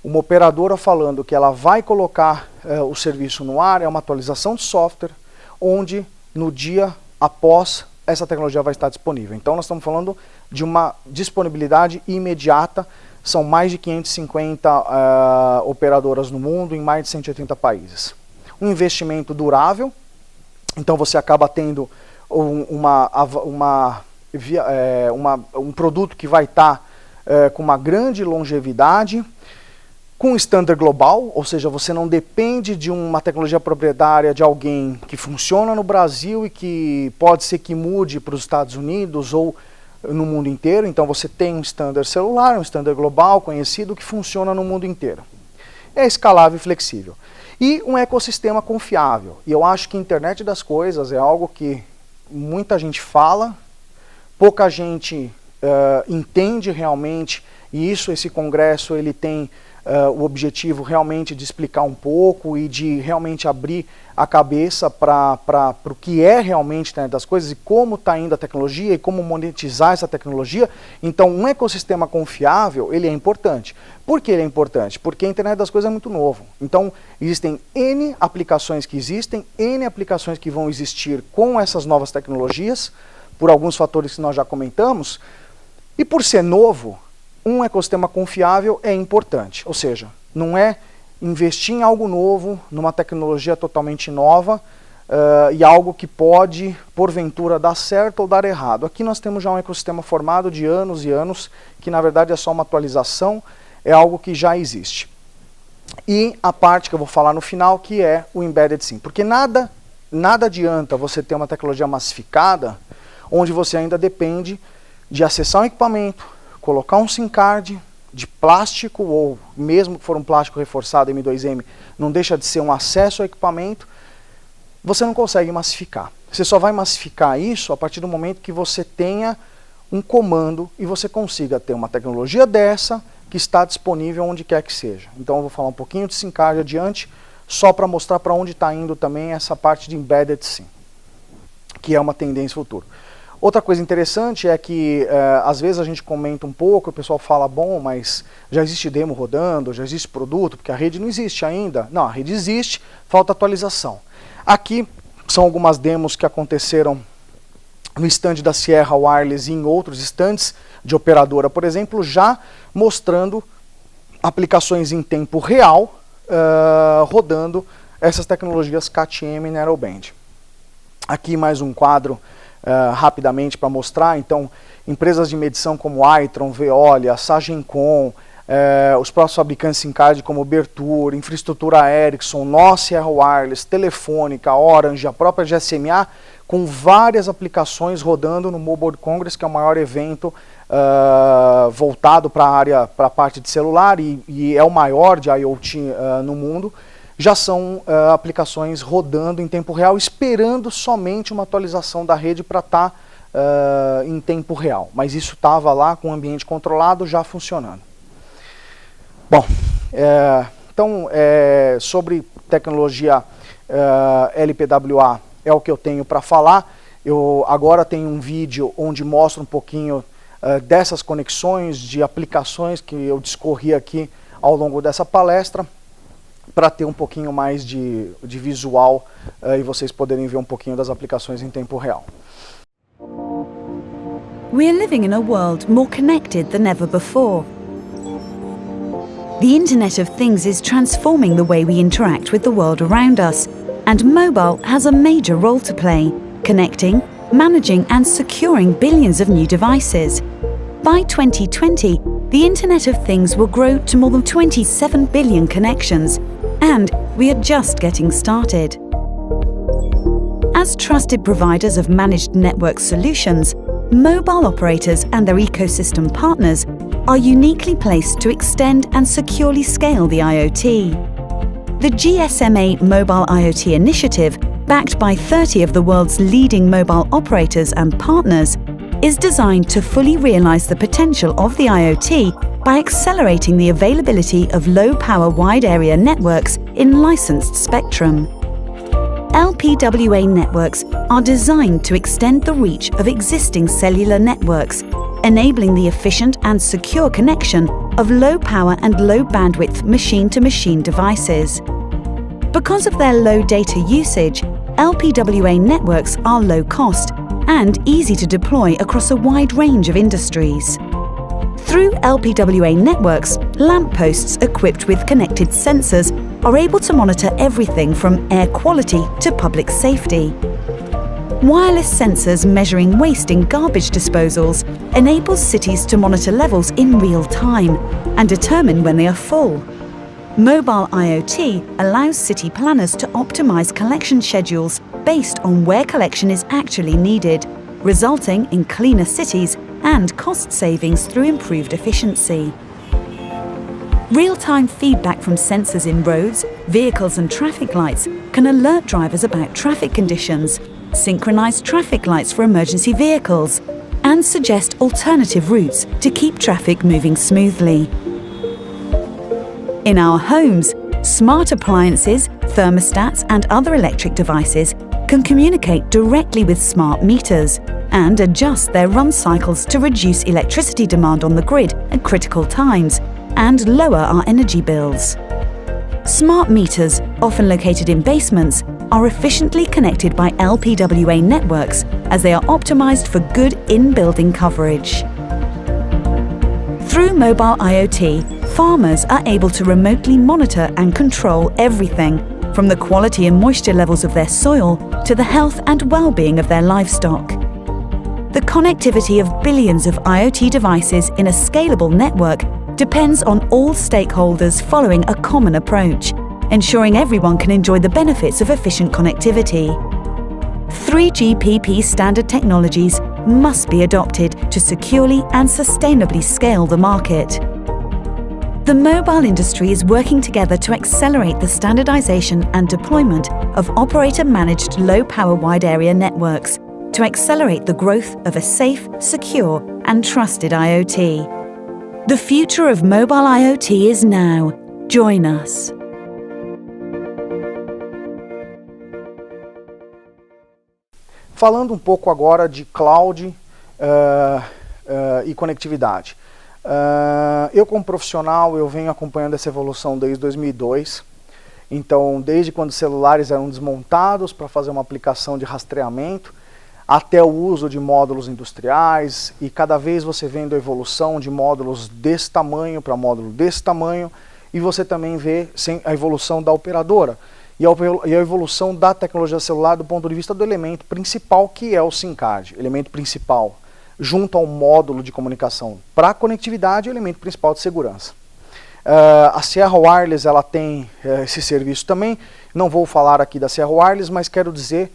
S1: uma operadora falando que ela vai colocar o serviço no ar, é uma atualização de software, onde no dia após essa tecnologia vai estar disponível. Então nós estamos falando de uma disponibilidade imediata. São mais de 550 operadoras no mundo, em mais de 180 países. Um investimento durável, então você acaba tendo um produto que vai estar com uma grande longevidade, com standard global, ou seja, você não depende de uma tecnologia proprietária de alguém que funciona no Brasil e que pode ser que mude para os Estados Unidos ou no mundo inteiro. Então você tem um standard celular, um standard global conhecido que funciona no mundo inteiro. É escalável e flexível. E um ecossistema confiável. E eu acho que a internet das coisas é algo que muita gente fala, pouca gente entende realmente, e esse congresso ele tem o objetivo realmente de explicar um pouco e de realmente abrir a cabeça para o que é realmente a internet das coisas e como está indo a tecnologia e como monetizar essa tecnologia. Então um ecossistema confiável, ele é importante. Por que ele é importante? Porque a internet das coisas é muito novo. Então existem N aplicações que existem, N aplicações que vão existir com essas novas tecnologias, por alguns fatores que nós já comentamos, e por ser novo, um ecossistema confiável é importante, ou seja, não é investir em algo novo, numa tecnologia totalmente nova e algo que pode, porventura, dar certo ou dar errado. Aqui nós temos já um ecossistema formado de anos e anos, que na verdade é só uma atualização, é algo que já existe. E a parte que eu vou falar no final, que é o Embedded SIM, porque nada adianta você ter uma tecnologia massificada, onde você ainda depende de acessar um equipamento, colocar um SIM card de plástico, ou mesmo que for um plástico reforçado M2M, não deixa de ser um acesso ao equipamento, você não consegue massificar. Você só vai massificar isso a partir do momento que você tenha um comando e você consiga ter uma tecnologia dessa que está disponível onde quer que seja. Então eu vou falar um pouquinho de SIM card adiante, só para mostrar para onde está indo também essa parte de Embedded SIM, que é uma tendência futura. Outra coisa interessante é que, às vezes a gente comenta um pouco, o pessoal fala, bom, mas já existe demo rodando, já existe produto, porque a rede não existe ainda. Não, a rede existe, falta atualização. Aqui são algumas demos que aconteceram no stand da Sierra Wireless e em outros stands de operadora, por exemplo, já mostrando aplicações em tempo real, rodando essas tecnologias CAT-M e Narrowband. Aqui mais um quadro rapidamente para mostrar. Então, empresas de medição como Itron, Veolia, Sagemcom, os próprios fabricantes SIM-card como Bertur, Infraestrutura Ericsson, Nokia Wireless, Telefônica, Orange, a própria GSMA, com várias aplicações rodando no Mobile World Congress, que é o maior evento voltado para a parte de celular e é o maior de IoT no mundo. Já são aplicações rodando em tempo real, esperando somente uma atualização da rede para estar em tempo real. Mas isso estava lá com o ambiente controlado, já funcionando. Bom, então sobre tecnologia LPWA é o que eu tenho para falar. Eu agora tenho um vídeo onde mostra um pouquinho dessas conexões, de aplicações que eu discorri aqui ao longo dessa palestra, para ter um pouquinho mais de visual e vocês poderem ver um pouquinho das aplicações em tempo real.
S2: We are living in a world more connected than ever before. The Internet of Things is transforming the way we interact with the world around us, and mobile has a major role to play, connecting, managing and securing billions of new devices. By 2020, the Internet of Things will grow to more than 27 billion connections, and we are just getting started. As trusted providers of managed network solutions, mobile operators and their ecosystem partners are uniquely placed to extend and securely scale the IoT. The GSMA Mobile IoT Initiative, backed by 30 of the world's leading mobile operators and partners, is designed to fully realize the potential of the IoT by accelerating the availability of low-power wide-area networks in licensed spectrum. LPWA networks are designed to extend the reach of existing cellular networks, enabling the efficient and secure connection of low-power and low-bandwidth machine-to-machine devices. Because of their low data usage, LPWA networks are low-cost and easy to deploy across a wide range of industries. Through LPWA networks, lampposts equipped with connected sensors are able to monitor everything from air quality to public safety. Wireless sensors measuring waste in garbage disposals enables cities to monitor levels in real time and determine when they are full. Mobile IoT allows city planners to optimize collection schedules based on where collection is actually needed, resulting in cleaner cities and cost savings through improved efficiency. Real-time feedback from sensors in roads, vehicles and traffic lights can alert drivers about traffic conditions, synchronize traffic lights for emergency vehicles, and suggest alternative routes to keep traffic moving smoothly. In our homes, smart appliances, thermostats and other electric devices can communicate directly with smart meters and adjust their run cycles to reduce electricity demand on the grid at critical times and lower our energy bills. Smart meters, often located in basements, are efficiently connected by LPWA networks as they are optimized for good in-building coverage. Through mobile IoT, farmers are able to remotely monitor and control everything, from the quality and moisture levels of their soil to the health and well-being of their livestock. The connectivity of billions of IoT devices in a scalable network depends on all stakeholders following a common approach, ensuring everyone can enjoy the benefits of efficient connectivity. 3GPP standard technologies must be adopted to securely and sustainably scale the market. The mobile industry is working together to accelerate the standardization and deployment of operator-managed low-power wide-area networks to accelerate the growth of a safe, secure and trusted IoT. The future of mobile IoT is now. Join us.
S1: Falando um pouco agora de cloud e conectividade. Eu como profissional, eu venho acompanhando essa evolução desde 2002. Então, desde quando os celulares eram desmontados para fazer uma aplicação de rastreamento, até o uso de módulos industriais, e cada vez você vendo a evolução de módulos desse tamanho para módulo desse tamanho, e você também vê a evolução da operadora, e a evolução da tecnologia celular do ponto de vista do elemento principal, que é o SIM card, elemento principal, junto ao módulo de comunicação para conectividade e o elemento principal de segurança. A Sierra Wireless ela tem esse serviço também. Não vou falar aqui da Sierra Wireless, mas quero dizer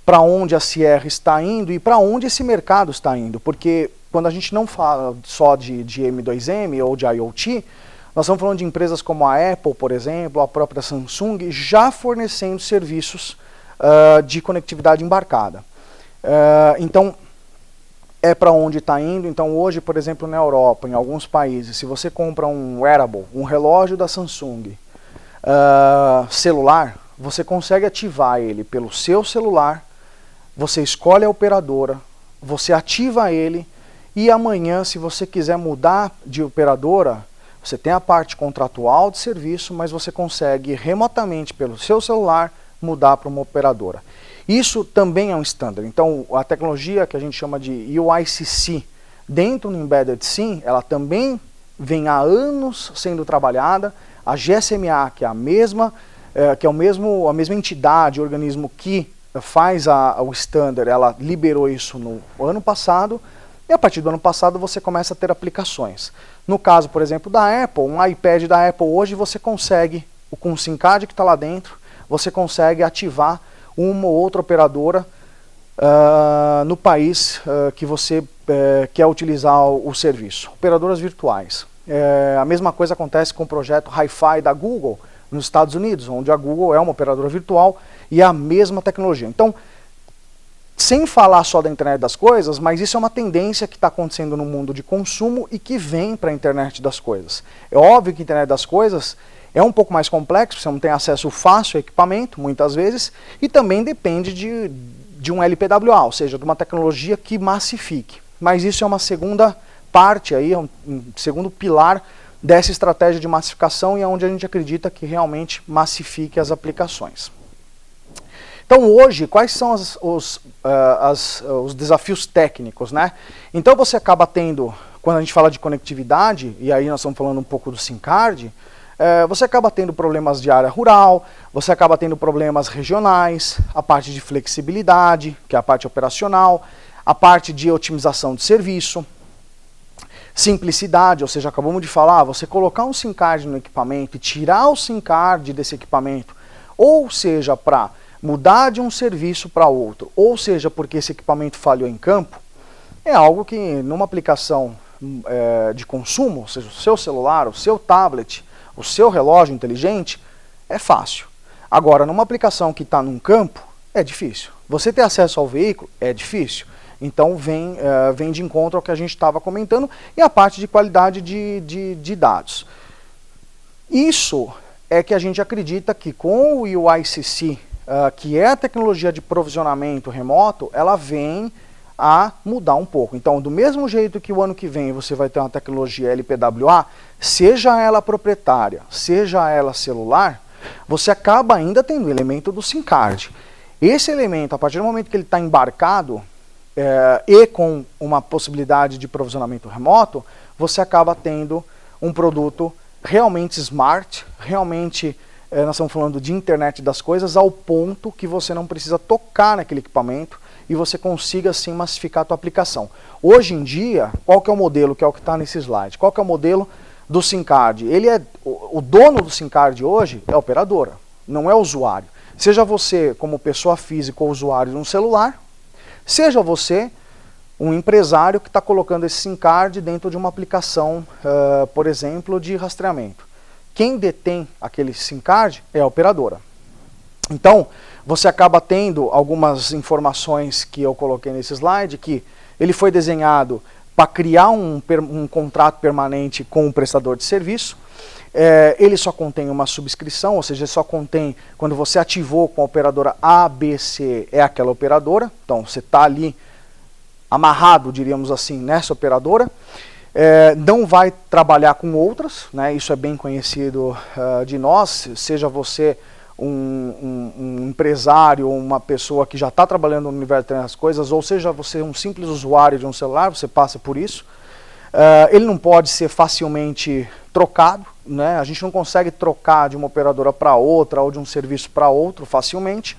S1: para onde a Sierra está indo e para onde esse mercado está indo, porque quando a gente não fala só de M2M ou de IoT, nós estamos falando de empresas como a Apple, por exemplo, a própria Samsung, já fornecendo serviços de conectividade embarcada. Então, é para onde está indo. Então hoje, por exemplo, na Europa, em alguns países, se você compra um wearable, um relógio da Samsung celular, você consegue ativar ele pelo seu celular, você escolhe a operadora, você ativa ele e amanhã, se você quiser mudar de operadora, você tem a parte contratual de serviço, mas você consegue remotamente pelo seu celular mudar para uma operadora. Isso também é um standard. Então, a tecnologia que a gente chama de UICC dentro do Embedded SIM, ela também vem há anos sendo trabalhada. A GSMA, que é a mesma entidade, organismo que faz o standard, ela liberou isso no ano passado. E a partir do ano passado você começa a ter aplicações. No caso, por exemplo, da Apple, um iPad da Apple hoje você consegue, com o SIM card que está lá dentro, você consegue ativar uma ou outra operadora no país que você quer utilizar o serviço. Operadoras virtuais. A mesma coisa acontece com o projeto Hi-Fi da Google nos Estados Unidos, onde a Google é uma operadora virtual e é a mesma tecnologia. Então, sem falar só da internet das coisas, mas isso é uma tendência que está acontecendo no mundo de consumo e que vem para a internet das coisas. É óbvio que a internet das coisas é um pouco mais complexo, você não tem acesso fácil ao equipamento, muitas vezes, e também depende de um LPWA, ou seja, de uma tecnologia que massifique. Mas isso é uma segunda parte, aí, um segundo pilar dessa estratégia de massificação e é onde a gente acredita que realmente massifique as aplicações. Então hoje, quais são os desafios técnicos, né? Então você acaba tendo, quando a gente fala de conectividade, e aí nós estamos falando um pouco do SIM card, você acaba tendo problemas de área rural, você acaba tendo problemas regionais, a parte de flexibilidade, que é a parte operacional, a parte de otimização de serviço, simplicidade, ou seja, acabamos de falar, você colocar um SIM card no equipamento e tirar o SIM card desse equipamento, ou seja, para mudar de um serviço para outro, ou seja, porque esse equipamento falhou em campo, é algo que numa aplicação de consumo, ou seja, o seu celular, o seu tablet, o seu relógio inteligente, é fácil. Agora, numa aplicação que está num campo, é difícil. Você ter acesso ao veículo é difícil. Então vem de encontro ao que a gente estava comentando e a parte de qualidade de dados. Isso é que a gente acredita que com o UICC, que é a tecnologia de provisionamento remoto, ela vem a mudar um pouco. Então, do mesmo jeito que o ano que vem você vai ter uma tecnologia LPWA, seja ela proprietária, seja ela celular, você acaba ainda tendo o elemento do SIM card. Esse elemento, a partir do momento que ele está embarcado e com uma possibilidade de provisionamento remoto, você acaba tendo um produto realmente smart, realmente nós estamos falando de internet das coisas, ao ponto que você não precisa tocar naquele equipamento e você consiga assim massificar a tua aplicação. Hoje em dia, qual que é o modelo, que é o que está nesse slide? Qual que é o modelo do SIM card? O dono do SIM card hoje é a operadora, não é o usuário. Seja você como pessoa física ou usuário de um celular, seja você um empresário que está colocando esse SIM card dentro de uma aplicação, por exemplo, de rastreamento. Quem detém aquele SIM card é a operadora. Então, você acaba tendo algumas informações que eu coloquei nesse slide, que ele foi desenhado para criar um contrato permanente com o prestador de serviço. Ele só contém uma subscrição, ou seja, só contém, quando você ativou com a operadora ABC, é aquela operadora. Então, você está ali amarrado, diríamos assim, nessa operadora. Não vai trabalhar com outras, né? Isso é bem conhecido de nós, seja você um empresário ou uma pessoa que já está trabalhando no universo das coisas, ou seja você um simples usuário de um celular, você passa por isso. Ele não pode ser facilmente trocado, né? A gente não consegue trocar de uma operadora para outra ou de um serviço para outro facilmente.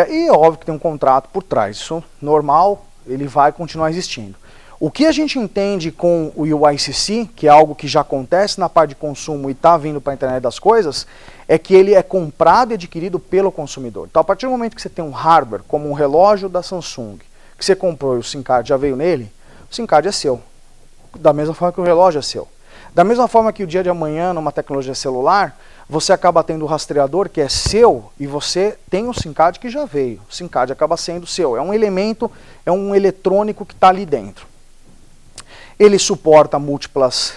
S1: E óbvio que tem um contrato por trás, isso normal, ele vai continuar existindo. O que a gente entende com o UICC, que é algo que já acontece na parte de consumo e está vindo para a internet das coisas, é que ele é comprado e adquirido pelo consumidor. Então, a partir do momento que você tem um hardware, como um relógio da Samsung, que você comprou e o SIM card já veio nele, o SIM card é seu. Da mesma forma que o relógio é seu. Da mesma forma que o dia de amanhã, numa tecnologia celular, você acaba tendo o rastreador que é seu e você tem o SIM card que já veio. O SIM card acaba sendo seu. É um elemento, é um eletrônico que está ali dentro. Ele suporta múltiplas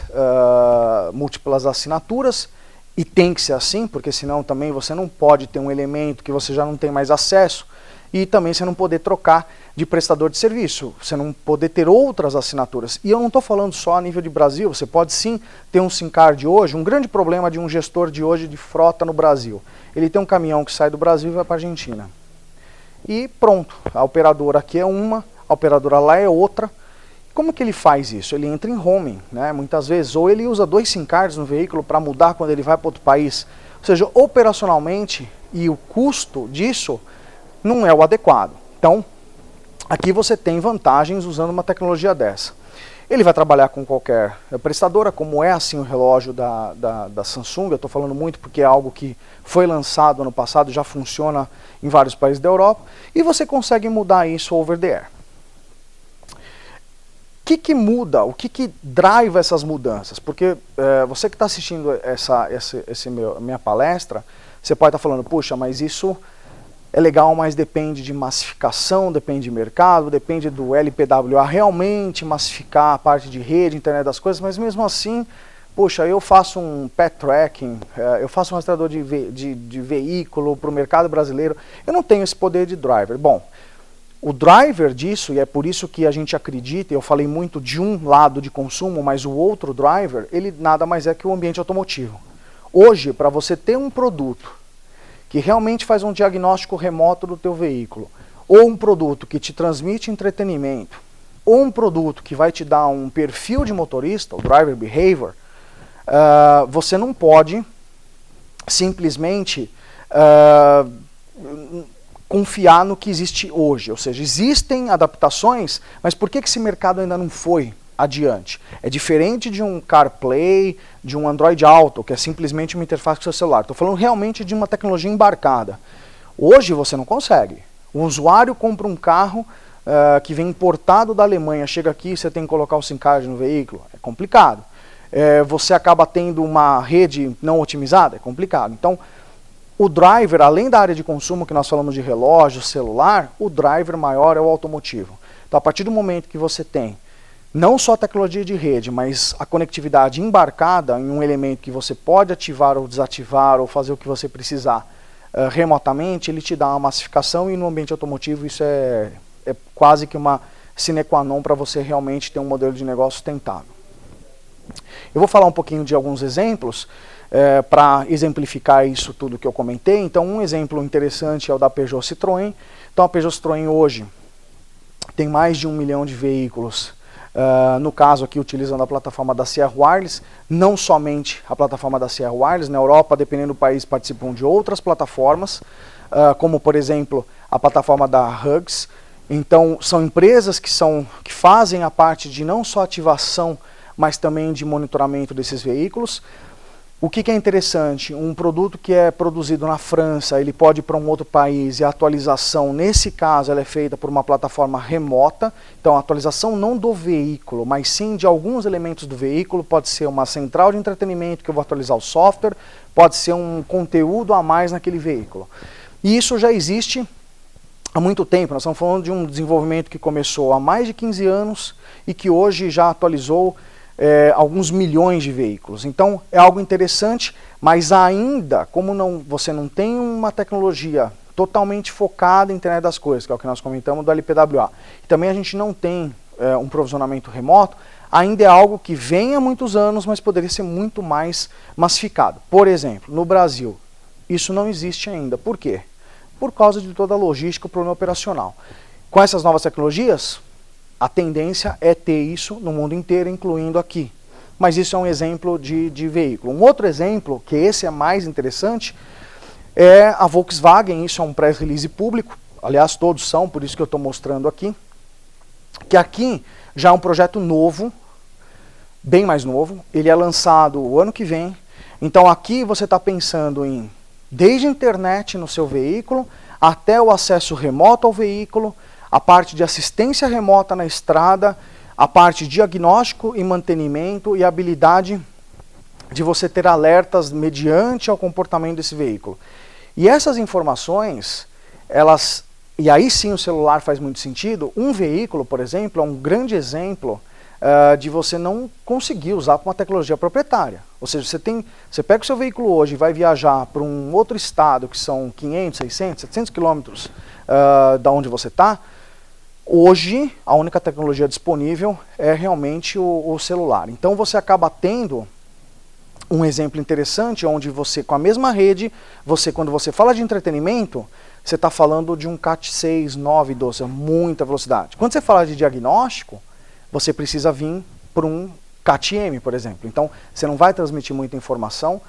S1: assinaturas e tem que ser assim, porque senão também você não pode ter um elemento que você já não tem mais acesso e também você não poder trocar de prestador de serviço, você não poder ter outras assinaturas. E eu não estou falando só a nível de Brasil, você pode sim ter um SIM card hoje. Um grande problema de um gestor de hoje de frota no Brasil, ele tem um caminhão que sai do Brasil e vai para a Argentina. E pronto, a operadora aqui é uma, a operadora lá é outra. Como que ele faz isso? Ele entra em roaming, né? Muitas vezes, ou ele usa 2 SIM cards no veículo para mudar quando ele vai para outro país. Ou seja, operacionalmente, e o custo disso não é o adequado. Então, aqui você tem vantagens usando uma tecnologia dessa. Ele vai trabalhar com qualquer prestadora, como é assim o relógio da Samsung. Eu estou falando muito porque é algo que foi lançado ano passado, já funciona em vários países da Europa, e você consegue mudar isso over the air. O que muda? O que drive essas mudanças? Porque você que está assistindo minha palestra, você pode estar falando, puxa, mas isso é legal, mas depende de massificação, depende de mercado, depende do LPWA realmente massificar a parte de rede, internet das coisas, mas mesmo assim, puxa, eu faço um pet tracking, eu faço um rastreador de veículo para o mercado brasileiro, eu não tenho esse poder de driver. Bom, o driver disso, e é por isso que a gente acredita, eu falei muito de um lado de consumo, mas o outro driver, ele nada mais é que o ambiente automotivo. Hoje, para você ter um produto que realmente faz um diagnóstico remoto do teu veículo, ou um produto que te transmite entretenimento, ou um produto que vai te dar um perfil de motorista, o driver behavior, você não pode simplesmente confiar no que existe hoje. Ou seja, existem adaptações, mas por que esse mercado ainda não foi adiante? É diferente de um CarPlay, de um Android Auto, que é simplesmente uma interface com o seu celular. Estou falando realmente de uma tecnologia embarcada. Hoje você não consegue. O usuário compra um carro que vem importado da Alemanha, chega aqui e você tem que colocar o SIM card no veículo. É complicado. Você acaba tendo uma rede não otimizada. É complicado. Então, o driver, além da área de consumo que nós falamos de relógio, celular, o driver maior é o automotivo. Então, a partir do momento que você tem não só a tecnologia de rede, mas a conectividade embarcada em um elemento que você pode ativar ou desativar ou fazer o que você precisar remotamente, ele te dá uma massificação, e no ambiente automotivo isso é quase que uma sine qua non para você realmente ter um modelo de negócio sustentável. Eu vou falar um pouquinho de alguns exemplos para exemplificar isso tudo que eu comentei. Então, um exemplo interessante é o da Peugeot Citroën. Então, a Peugeot Citroën hoje tem mais de 1 milhão de veículos, no caso aqui utilizando a plataforma da Sierra Wireless, não somente a plataforma da Sierra Wireless. Na Europa, dependendo do país, participam de outras plataformas, como por exemplo a plataforma da Hugs. Então, são empresas que fazem a parte de não só ativação, mas também de monitoramento desses veículos. O que é interessante, um produto que é produzido na França, ele pode ir para um outro país, e a atualização, nesse caso, ela é feita por uma plataforma remota. Então, a atualização não do veículo, mas sim de alguns elementos do veículo. Pode ser uma central de entretenimento que eu vou atualizar o software, pode ser um conteúdo a mais naquele veículo. E isso já existe há muito tempo. Nós estamos falando de um desenvolvimento que começou há mais de 15 anos e que hoje já atualizou alguns milhões de veículos. Então é algo interessante, mas ainda, como você não tem uma tecnologia totalmente focada em internet das coisas, que é o que nós comentamos do LPWA, e também a gente não tem um provisionamento remoto, ainda é algo que vem há muitos anos, mas poderia ser muito mais massificado. Por exemplo, no Brasil, isso não existe ainda. Por quê? Por causa de toda a logística, o problema operacional. Com essas novas tecnologias, a tendência é ter isso no mundo inteiro, incluindo aqui. mas isso é um exemplo de veículo. Um outro exemplo, que esse é mais interessante, é a Volkswagen. Isso é um press release público, aliás todos são, por isso que eu estou mostrando aqui, que aqui já é um projeto novo, bem mais novo, ele é lançado o ano que vem. Então aqui você está pensando em, desde a internet no seu veículo, até o acesso remoto ao veículo, a parte de assistência remota na estrada, a parte de diagnóstico e mantenimento e a habilidade de você ter alertas mediante ao comportamento desse veículo. E essas informações, elas, e aí sim o celular faz muito sentido. Um veículo, por exemplo, é um grande exemplo de você não conseguir usar com uma tecnologia proprietária. Ou seja, você pega o seu veículo hoje e vai viajar para um outro estado, que são 500, 600, 700 quilômetros da onde você está. Hoje, a única tecnologia disponível é realmente o celular. Então você acaba tendo um exemplo interessante, onde você, com a mesma rede, quando você fala de entretenimento, você está falando de um Cat 6, 9, 12, muita velocidade. Quando você fala de diagnóstico, você precisa vir por um Cat-M, por exemplo. Então, você não vai transmitir muita informação.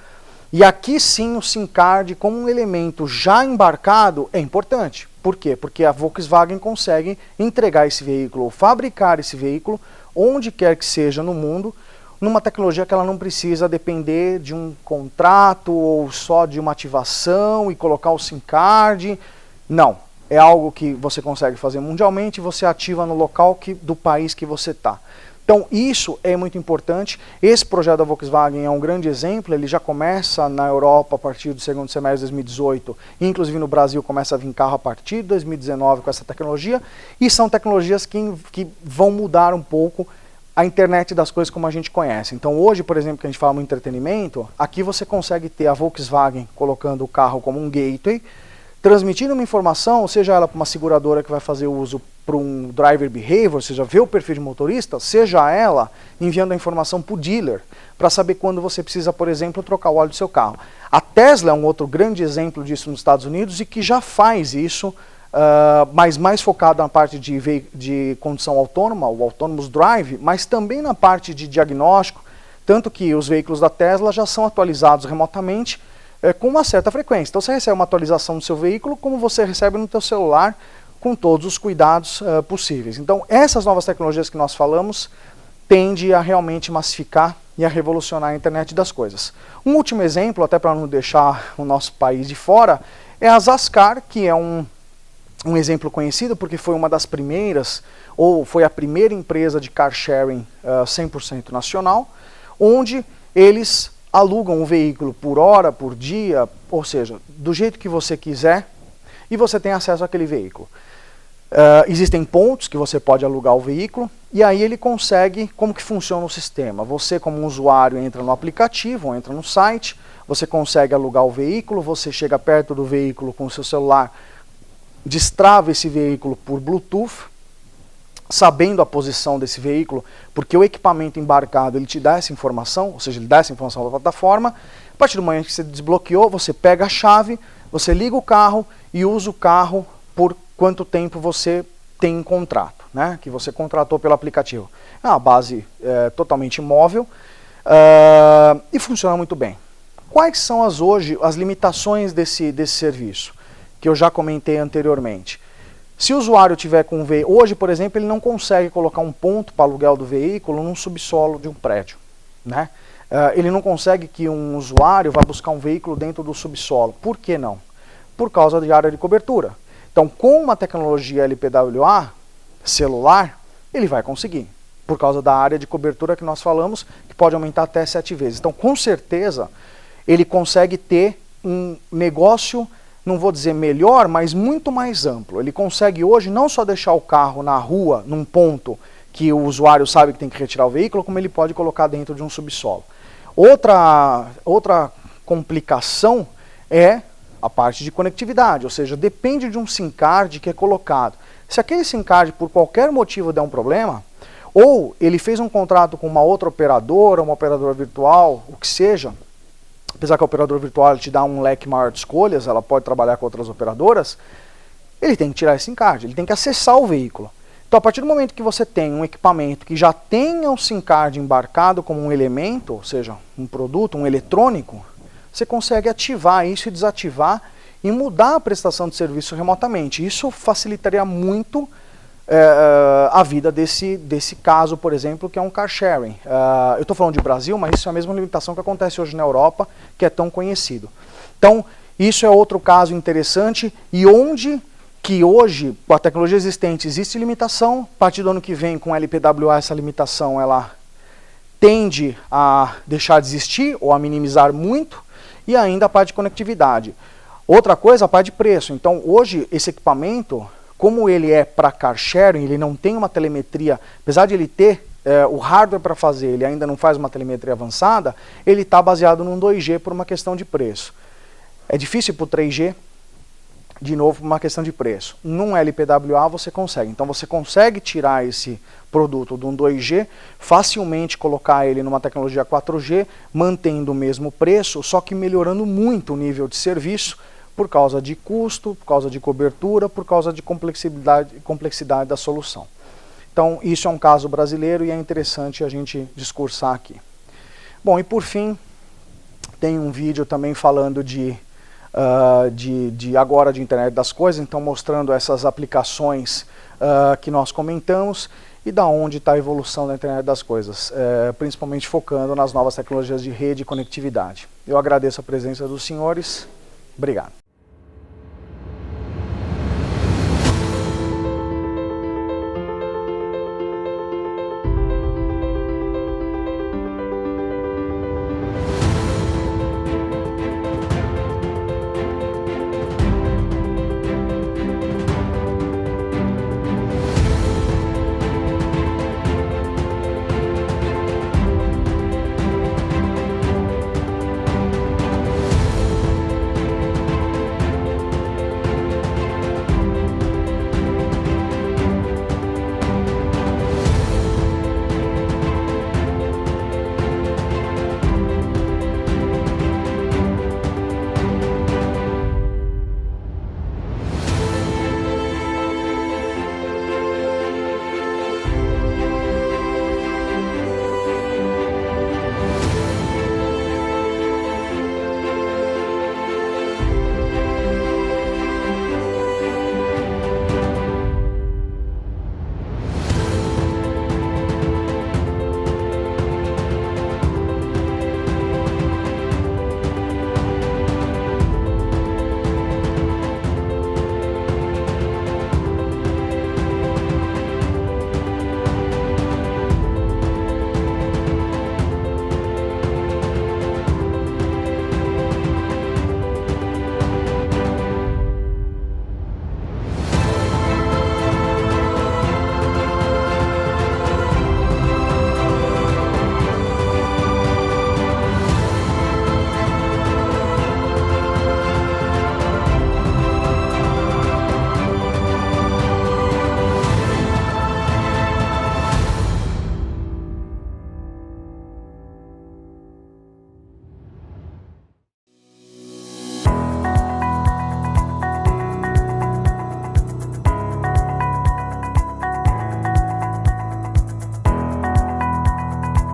S1: E aqui sim o SIM card como um elemento já embarcado é importante. Por quê? Porque a Volkswagen consegue entregar esse veículo, ou fabricar esse veículo, onde quer que seja no mundo, numa tecnologia que ela não precisa depender de um contrato ou só de uma ativação e colocar o SIM card. Não, é algo que você consegue fazer mundialmente e você ativa no local do país que você está. Então isso é muito importante. Esse projeto da Volkswagen é um grande exemplo, ele já começa na Europa a partir do segundo semestre de 2018, inclusive no Brasil começa a vir carro a partir de 2019 com essa tecnologia, e são tecnologias que vão mudar um pouco a internet das coisas como a gente conhece. Então hoje, por exemplo, que a gente fala no entretenimento, aqui você consegue ter a Volkswagen colocando o carro como um gateway, transmitindo uma informação, seja ela para uma seguradora que vai fazer uso para um driver behavior, ou seja, ver o perfil de motorista, seja ela enviando a informação para o dealer, para saber quando você precisa, por exemplo, trocar o óleo do seu carro. A Tesla é um outro grande exemplo disso nos Estados Unidos e que já faz isso, mas mais focado na parte de condução autônoma, o Autonomous Drive, mas também na parte de diagnóstico, tanto que os veículos da Tesla já são atualizados remotamente com uma certa frequência. Então você recebe uma atualização do seu veículo como você recebe no seu celular, com todos os cuidados possíveis. Então essas novas tecnologias que nós falamos tendem a realmente massificar e a revolucionar a internet das coisas. Um último exemplo, até para não deixar o nosso país de fora, é a Zascar, que é um exemplo conhecido porque foi uma das primeiras, ou foi a primeira empresa de car sharing 100% nacional, onde eles alugam o veículo por hora, por dia, ou seja, do jeito que você quiser, e você tem acesso àquele veículo. Existem pontos que você pode alugar o veículo, e aí ele consegue, como que funciona o sistema? Você como usuário entra no aplicativo, ou entra no site, você consegue alugar o veículo, você chega perto do veículo com o seu celular, destrava esse veículo por Bluetooth, sabendo a posição desse veículo, porque o equipamento embarcado ele te dá essa informação, ou seja, ele dá essa informação da plataforma. A partir do momento que você desbloqueou, você pega a chave, você liga o carro e usa o carro por quanto tempo você tem em contrato, né, que você contratou pelo aplicativo. É uma base totalmente móvel e funciona muito bem. Quais são hoje as limitações desse serviço, que eu já comentei anteriormente? Se o usuário tiver com hoje, por exemplo, ele não consegue colocar um ponto para aluguel do veículo num subsolo de um prédio, né? Ele não consegue que um usuário vá buscar um veículo dentro do subsolo. Por que não? Por causa de área de cobertura. Então, com uma tecnologia LPWA celular, ele vai conseguir, por causa da área de cobertura que nós falamos, que pode aumentar até 7 vezes. Então, com certeza, ele consegue ter um negócio, não vou dizer melhor, mas muito mais amplo. Ele consegue hoje não só deixar o carro na rua, num ponto que o usuário sabe que tem que retirar o veículo, como ele pode colocar dentro de um subsolo. Outra complicação é a parte de conectividade, ou seja, depende de um SIM card que é colocado. Se aquele SIM card por qualquer motivo der um problema, ou ele fez um contrato com uma outra operadora, uma operadora virtual, o que seja, apesar que a operadora virtual te dá um leque maior de escolhas, ela pode trabalhar com outras operadoras, ele tem que tirar esse SIM card, ele tem que acessar o veículo. Então, a partir do momento que você tem um equipamento que já tenha o SIM card embarcado como um elemento, ou seja, um produto, um eletrônico, você consegue ativar isso e desativar e mudar a prestação de serviço remotamente. Isso facilitaria muito a vida desse caso, por exemplo, que é um car sharing. Eu estou falando de Brasil, mas isso é a mesma limitação que acontece hoje na Europa, que é tão conhecido. Então, isso é outro caso interessante e onde que hoje, com a tecnologia existente, existe limitação. A partir do ano que vem, com o LPWA, essa limitação ela tende a deixar de existir ou a minimizar muito, e ainda a parte de conectividade. Outra coisa, a parte de preço. Então, hoje, esse equipamento, como ele é para car sharing, ele não tem uma telemetria, apesar de ele ter o hardware para fazer, ele ainda não faz uma telemetria avançada, ele está baseado num 2G por uma questão de preço. É difícil para o 3G, de novo, por uma questão de preço. Num LPWA você consegue. Então você consegue tirar esse produto de um 2G, facilmente colocar ele numa tecnologia 4G, mantendo o mesmo preço, só que melhorando muito o nível de serviço, por causa de custo, por causa de cobertura, por causa de complexidade da solução. Então isso é um caso brasileiro e é interessante a gente discursar aqui. Bom, e por fim, tem um vídeo também falando agora de internet das coisas, então mostrando essas aplicações que nós comentamos e da onde está a evolução da internet das coisas, principalmente focando nas novas tecnologias de rede e conectividade. Eu agradeço a presença dos senhores, obrigado.